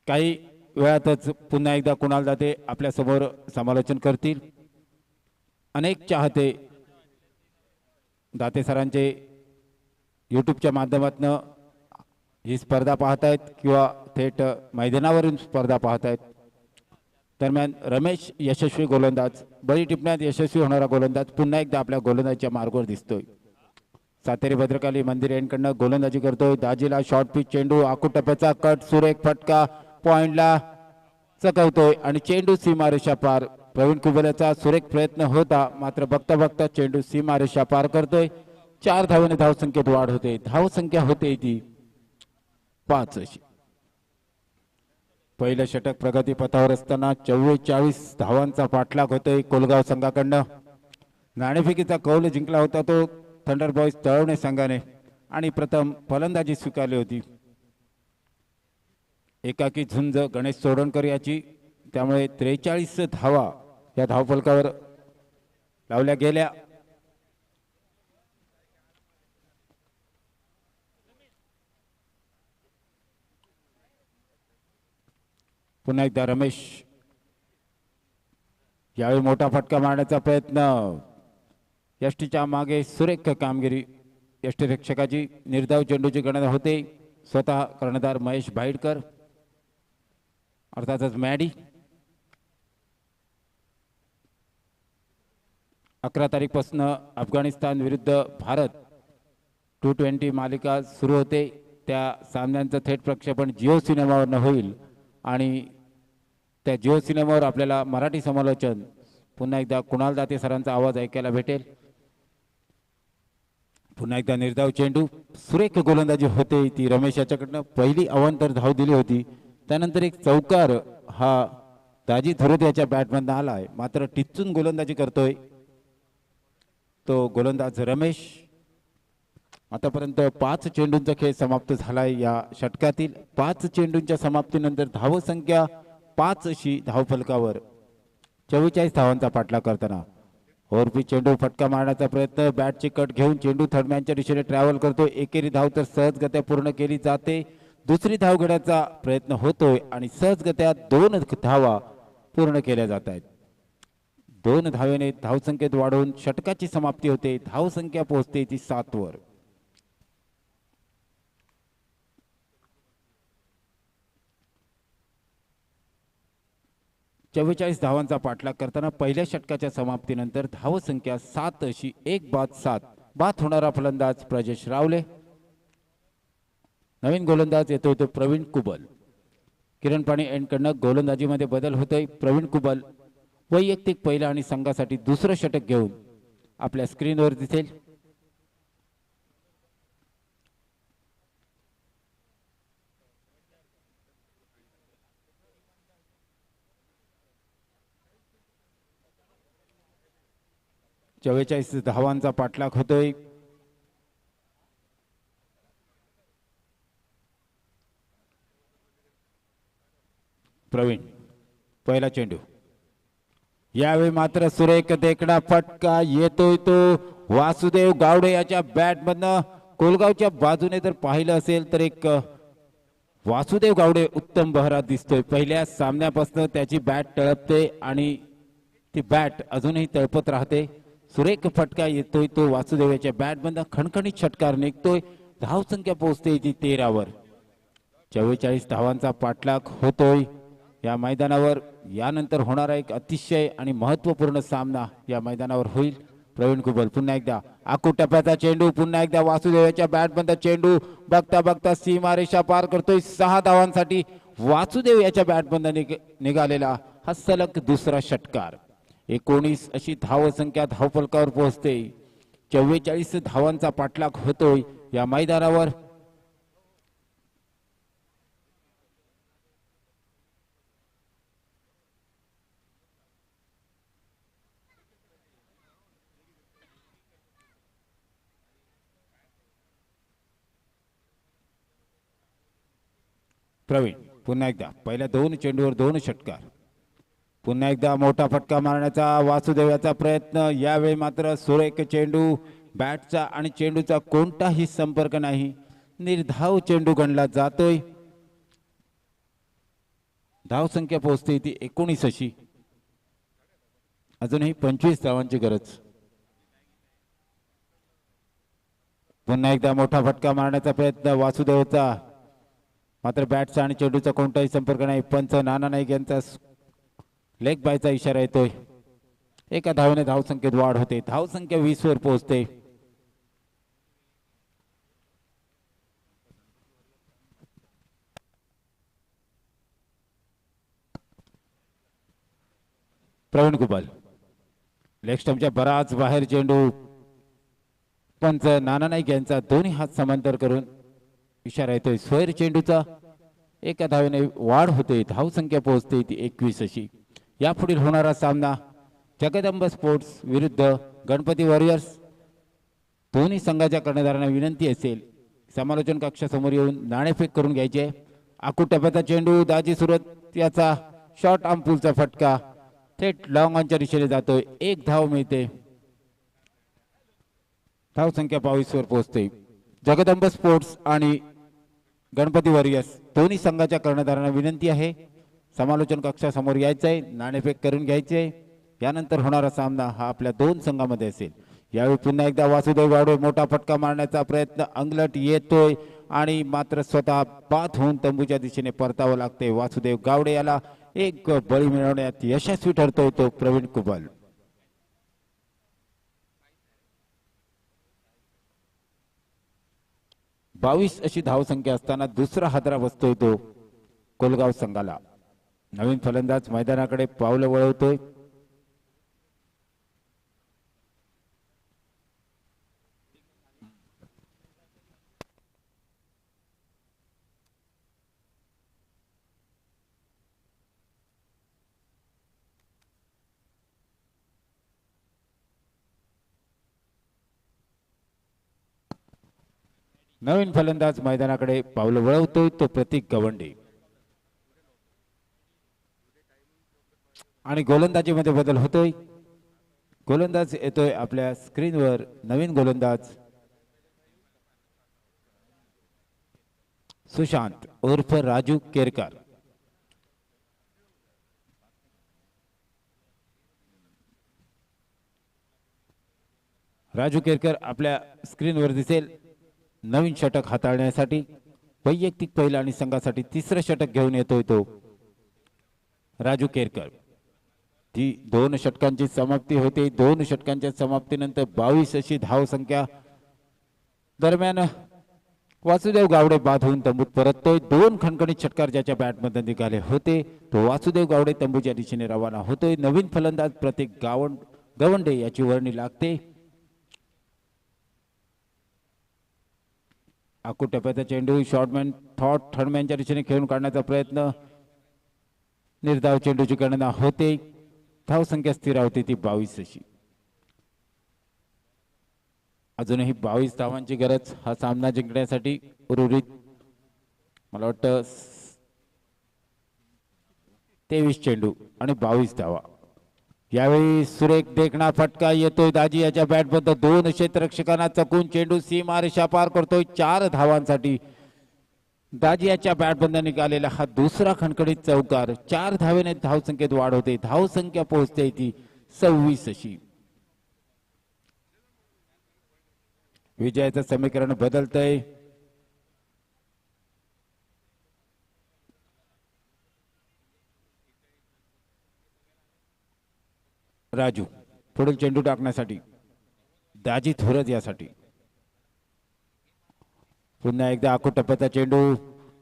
काही वेळातच पुन्हा एकदा कुणाल दाते आपल्या समोर समालोचन करतील. अनेक चाहते दाते सरांचे यूट्यूबच्या माध्यमातून ही स्पर्धा पाहतायत किंवा थेट मैदानावरून स्पर्धा पाहतायत. दरम्यान रमेश यशस्वी गोलंदाज, बळी टिपण्यात यशस्वी होणारा गोलंदाज पुन्हा एकदा आपल्या गोलंदाजीच्या मार्गावर दिसतोय. सातेरी भद्रकाली मंदिर यांकडनं गोलंदाजी करतोय. दाजीला शॉर्ट पिच चेंडू, आकुटप्प्याचा कट, सुरेख फटका पॉइंटला चकवतोय आणि चेंडू सीमारेषा पार. प्रवीण कुबलेचा सुरेख प्रयत्न होता, मात्र बघता बघता चेंडू सीमारेषा पार करतोय. 4 धावेने धावसंख्येत वाढ होते. धावसंख्या होते ती 5 अशी. पहिलं षटक प्रगती पथावर असताना 44 धावांचा पाठलाग होतोय कोलगाव संघाकडनं. नाणेफेकीचा कौल जिंकला होता तो थंडर बॉयज तळवणे संघाने आणि प्रथम फलंदाजी स्वीकारली होती. एकाकी झुंज गणेश सोडणकर याची, त्यामुळे 43 धावा या धावफलकावर लावल्या गेल्या. पुन्हा एकदा रमेश यावेळी मोठा फटका मारण्याचा प्रयत्न. यष्टीच्या मागे सुरेख कामगिरी यष्टीरक्षकाची. निर्धाव चेंडूची गणना होते. स्वतः कर्णधार महेश भाईडकर, अर्थातच मॅडी. 11 तारीखपासून अफगाणिस्तान विरुद्ध भारत T20 मालिका सुरू होते. त्या सामन्यांचं थेट प्रक्षेपण जिओ सिनेमावरनं होईल आणि त्या जिओ सिनेमावर आपल्याला मराठी समालोचन पुन्हा एकदा कुणाल दाते सरांचा आवाज ऐकायला भेटेल. पुन्हा एकदा निर्धाव चेंडू. सुरेख गोलंदाजी होते ती रमेश याच्याकडनं. पहिली अवांतर धाव दिली होती, त्यानंतर एक चौकार हा दाजी थोरत याच्या बॅटमधनं आलाय, मात्र टिच्चून गोलंदाजी करतोय तो गोलंदाज रमेश. आतापर्यंत 5 चेंडूंचा खेळ समाप्त झालाय या षटकातील. 5 चेंडूंच्या समाप्तीनंतर धावसंख्या 5 अशी धावफलकावर. 44 धावांचा पाठलाग करताना ओरपी चेंडू फटका मारण्याचा प्रयत्न. बॅटची कट घेऊन चेंडू थर्डमॅनच्या दिशेने ट्रॅव्हल करतोय. एकेरी धाव तर सहजगत्या पूर्ण केली जाते. दुसरी धाव घेण्याचा प्रयत्न होतोय आणि सहजगत्या 2 धावा पूर्ण केल्या जात आहेत. 2 धावेने धावसंख्येत वाढवून षटकाची समाप्ती होते. धावसंख्या पोहोचते ती 7 वर. चव्वेचाळीस धावांचा पाठलाग करताना पहिल्या षटकाच्या समाप्तीनंतर धावसंख्या 7 अशी. 1 बाद 7. बाद होणारा फलंदाज प्रजेश रावले. नवीन गोलंदाज येतोय तो प्रवीण कुबल. किरण पाणी एंडकडनं गोलंदाजीमध्ये बदल होतोय. प्रवीण कुबल वैयक्तिक पहिला आणि संघासाठी दुसरं षटक घेऊन आपल्या स्क्रीनवर दिसेल. चव्वेचाळीस धावांचा पाठलाग होतोय. प्रवीण पहिला चेंडू. यावेळी मात्र सुरेख देखणा फटका येतोय तो वासुदेव गावडे याच्या बॅटमधनं. कोलगावच्या बाजूने जर पाहिलं असेल तर एक वासुदेव गावडे उत्तम बहरात दिसतोय. पहिल्या सामन्यापासून त्याची बॅट तळपते आणि ती बॅट अजूनही तळपत राहते. सुरेख फटका येतोय तो वासुदेव याच्या बॅटमधनं. खणखणीत षटकार निघतोय. धावसंख्या पोहोचते ती 13 वर. 44 धावांचा पाठलाग होतोय या मैदानावर. यानंतर होणारा एक अतिशय आणि महत्वपूर्ण सामना या मैदानावर होईल. प्रवीण कुबल पुन्हा एकदा आखू टप्प्याचा चेंडू. पुन्हा एकदा वासुदेवाच्या बॅटमध्ये चेंडू बघता बघता सीमारेषा पार करतोय. 6 धावांसाठी वासुदेव याच्या बॅटमध्ये निघालेला हा सलग दुसरा षटकार. 19 अशी धावसंख्या धावफलकावर पोहोचते. 44 धावांचा पाठलाग होतोय या मैदानावर. प्रवीण पुन्हा एकदा पहिल्या 2 चेंडूवर 2 षटकार. पुन्हा एकदा मोठा फटका मारण्याचा वासुदेवाचा प्रयत्न. यावेळी मात्र सुरेख चेंडू. बॅटचा आणि चेंडूचा कोणताही संपर्क नाही. निर्धाव चेंडू गणला जातोय. धावसंख्या पोहोचते ती 19 अशी. अजूनही 25 धावांची गरज. पुन्हा एकदा मोठा फटका मारण्याचा प्रयत्न वासुदेवचा, मात्र बॅटचा आणि चेंडूचा कोणताही संपर्क नाही. पंच नाना नाईक यांचा लेग बायचा इशारा येतोय. एका धावेने धावसंख्येत वाढ होते. धावसंख्या 20 वर पोहोचते. प्रवीण कुबल लेग स्टंपच्या बराच बाहेर चेंडू. पंच नाना नाईक यांचा दोन्ही हात समांतर करून इशारा येतोय स्वैर चेंडूचा. एका धावेने वाढ होते. धावसंख्या पोहोचते ती 21 अशी. यापुढील होणारा सामना जगदंब स्पोर्ट्स विरुद्ध गणपती वॉरियर्स. दोन्ही संघाच्या कर्णधारांना विनंती असेल समालोचन कक्षासमोर येऊन नाणेफेक करून घ्यायचे. आखूड टप्प्याचा चेंडू दाजी सुरत याचा शॉर्ट आर्म पुलचा फटका थेट लॉंग ऑनच्या दिशेने जातोय. एक धाव मिळते. धाव संख्या 22 वर पोहोचते. जगदंब स्पोर्ट्स आणि गणपती वॉरियर्स दोन्ही संघाच्या कर्णधारांना विनंती आहे समालोचन कक्षासमोर यायचंय, नाणेफेक करून घ्यायचे. यानंतर होणारा सामना हा आपल्या दोन संघामध्ये असेल. यावेळी पुन्हा एकदा वासुदेव गावडे मोठा फटका मारण्याचा प्रयत्न अंगलट येतोय आणि मात्र स्वतः बाद होऊन तंबूच्या दिशेने परतावं लागते. वासुदेव गावडे याला एक बळी मिळवण्यात यशस्वी ठरतोय तो प्रवीण कुबल. बावीस अशी धावसंख्या असताना दुसरा हादरा बसतोय तो कोलगाव संघाला. नवीन फलंदाज मैदानाकडे पावलं वळवतोय. नवीन फलंदाज मैदानाकडे पावलं वळवतोय तो प्रतीक गवंडे. आणि गोलंदाजीमध्ये बदल होतोय. गोलंदाज येतोय आपल्या स्क्रीनवर. नवीन गोलंदाज सुशांत उर्फ राजू केरकर. राजू केरकर आपल्या स्क्रीनवर दिसेल. नवीन षटक हाताळण्यासाठी वैयक्तिक पहिला आणि संघासाठी तिसरं षटक घेऊन येतोय तो राजू केरकर. ती 2 षटकांची समाप्ती होते. 2 षटकांच्या समाप्तीनंतर 22 अशी धाव संख्या दरम्यान वासुदेव गावडे बाद होऊन तंबूत परततोय. 2 खणखणीत षटकार ज्याच्या बॅटमध्ये निघाले होते तो वासुदेव गावडे तंबूच्या दिशेने रवाना होतोय. नवीन फलंदाज प्रतीक गवंडे याची वर्णी लागते. आखूड टप्प्याचा चेंडू शॉर्टमॅन थर्डमॅनच्या दिशेने खेळून काढण्याचा प्रयत्न. निर्धाव चेंडूची गणना होते. धाव संख्या स्थिर होती ती 22 अशी. अजूनही 22 धावांची गरज हा सामना जिंकण्यासाठी उर्वरित मला वाटतं 23 चेंडू आणि 22 धावा. यावेळी सुरेख देखणा फटका येतोय दाजी याच्या बॅटमध्ये. 2 क्षेत्ररक्षकांना चकून चेंडू सीमारेषा पार करतोय 4 धावांसाठी. दाजी याच्या बॅटमध्ये निघालेला हा दुसरा खणखणीत चौकार. 4 धावेने धावसंख्येत वाढ होते. धावसंख्या पोहोचते ती 26 अशी. विजयाचं समीकरण बदलतंय. राजू पुढील चेंडू टाकण्यासाठी दाजी थोरत यासाठी. पुन्हा एकदा आखूड टप्प्याचा चेंडू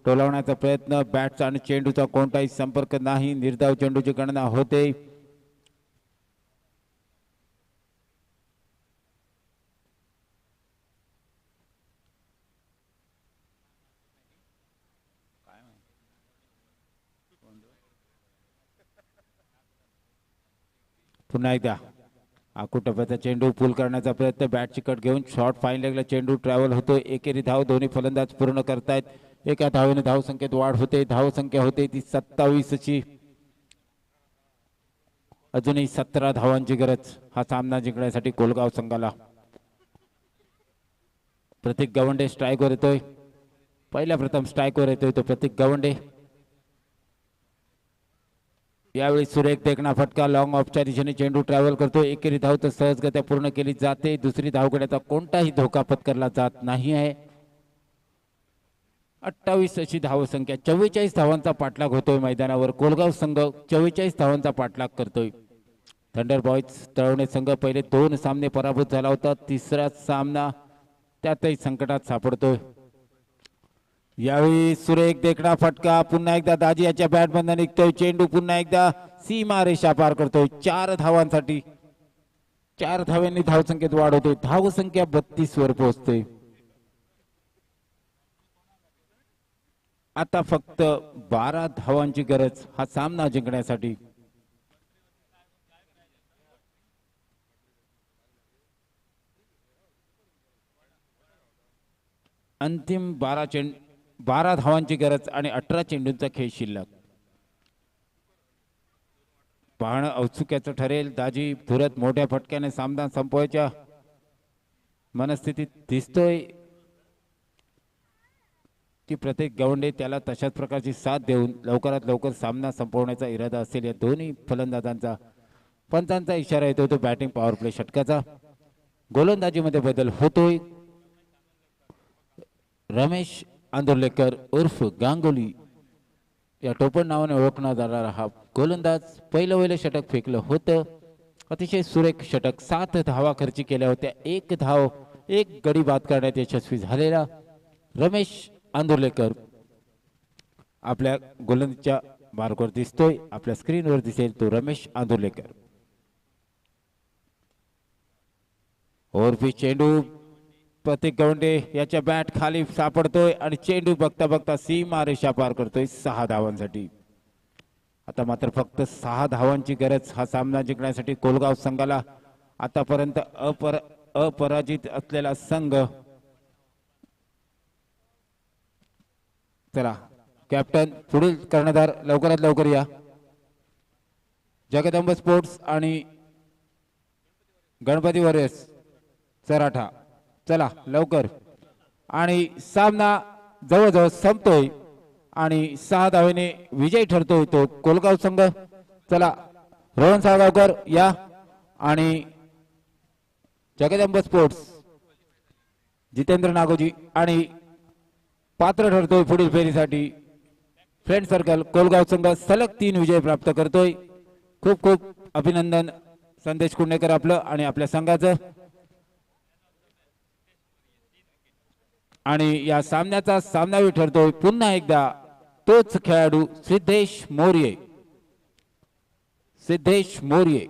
टोलवण्याचा प्रयत्न. बॅटचा आणि चेंडूचा कोणताही संपर्क नाही. निर्धाव चेंडूची गणना होते. पुन्हा एकदा आखूड टप्प्याचा चेंडू पूल करण्याचा प्रयत्न. बॅटची कट घेऊन शॉर्ट फाईन लेगला चेंडू ट्रॅव्हल होतोय. एकेरी धाव दोन्ही फलंदाज पूर्ण करतायत. एका धावेने धाव संख्येत वाढ होते. धाव संख्या होते ती 27 ची. अजूनही 17 धावांची गरज हा सामना जिंकण्यासाठी कोलगाव संघाला. प्रतीक गवंडे स्ट्राईकवर येतोय. पहिल्या प्रथम स्ट्राईकवर येतोय तो प्रतीक गवंडे. यावेळी सुरेख देखणा फटका लॉंग ऑफच्या दिशेने चेंडू ट्रॅव्हल करतो. एकेरी धाव तर सहजगत्या पूर्ण केली जाते. दुसरी धाव घेण्याचा कोणताही धोका पत्करला जात नाही आहे. 28 अशी धावसंख्या. 44 धावांचा पाठलाग होतोय मैदानावर. कोलगाव संघ 44 धावांचा पाठलाग करतोय. थंडर बॉयज तळवणे संघ पहिले 2 सामने पराभूत झाला होता. तिसरा सामना त्यातही संकटात सापडतोय. यावेळी सुरेख देखणा फटका. पुन्हा एकदा दाजी याच्या बॅटमधून निघतोय. चेंडू पुन्हा एकदा सीमा रेषा पार करतोय 4 धावांसाठी. 4 धावांनी धावसंख्येत वाढ होते. धावसंख्या 32 वर पोहोचते. आता फक्त 12 धावांची गरज हा सामना जिंकण्यासाठी. अंतिम 12 धावांची गरज आणि 18 चेंडूंचा खेळ शिल्लक. पाहणं औत्सुक्याचं ठरेल. दाजी धुरत मोठ्या फटक्याने सामना संपवायच्या मनस्थितीत दिसतोय की प्रत्येक गवंडे त्याला तशाच प्रकारची साथ देऊन लवकरात लवकर सामना संपवण्याचा इरादा असेल या दोन्ही फलंदाजांचा. पंचांचा इशारा येतो तो बॅटिंग पॉवर प्ले षटकाचा. गोलंदाजीमध्ये बदल होतोय. रमेश आंदोलेकर उर्फ गांगुली या टोपण नावाने ओळखला जाणारा हा गोलंदाज पहिलं षटक फेकलं होतं. अतिशय सुरेख षटक. 7 धावा खर्ची केल्या होत्या. 1 धाव 1 गडी बाद करण्यात यशस्वी झालेला रमेश आंदोलेकर आपल्या गोलंदाजीच्या मार्गावर दिसतोय. आपल्या स्क्रीनवर दिसेल तो रमेश आंदोलेकर. ओव्हरपिच चेंडू. प्रत्येक गवंडे याच्या बॅट खाली सापडतोय आणि चेंडू बघता बघता सीमा रेषा पार करतोय 6 धावांसाठी. आता मात्र फक्त 6 धावांची गरज हा सामना जिंकण्यासाठी कोलगाव संघाला. आतापर्यंत अपराजित असलेला संघ. चला कॅप्टन पुढील कर्णधार लवकरात लवकर या. जगदंब स्पोर्ट्स आणि गणपती वॉरियर्स सराठा. चला लवकर. आणि सामना जवळजवळ संपतोय आणि 6 धावेने विजयी ठरतोय तो कोलगाव संघ. चला रोहन साळगावकर या. आणि जगदंब स्पोर्ट्स जितेंद्र नागोजी आणि पात्र ठरतोय पुढील फेरीसाठी फ्रेंड सर्कल कोलगाव संघ. सलग 3 विजय प्राप्त करतोय. खूप खूप अभिनंदन संदेश कुंडेकर आपलं आणि आपल्या संघाचं. आणि या सामन्याचा सामनावी ठरतोय पुन्हा एकदा तोच खेळाडू सिद्धेश मोर्ये. सिद्धेश मोर्ये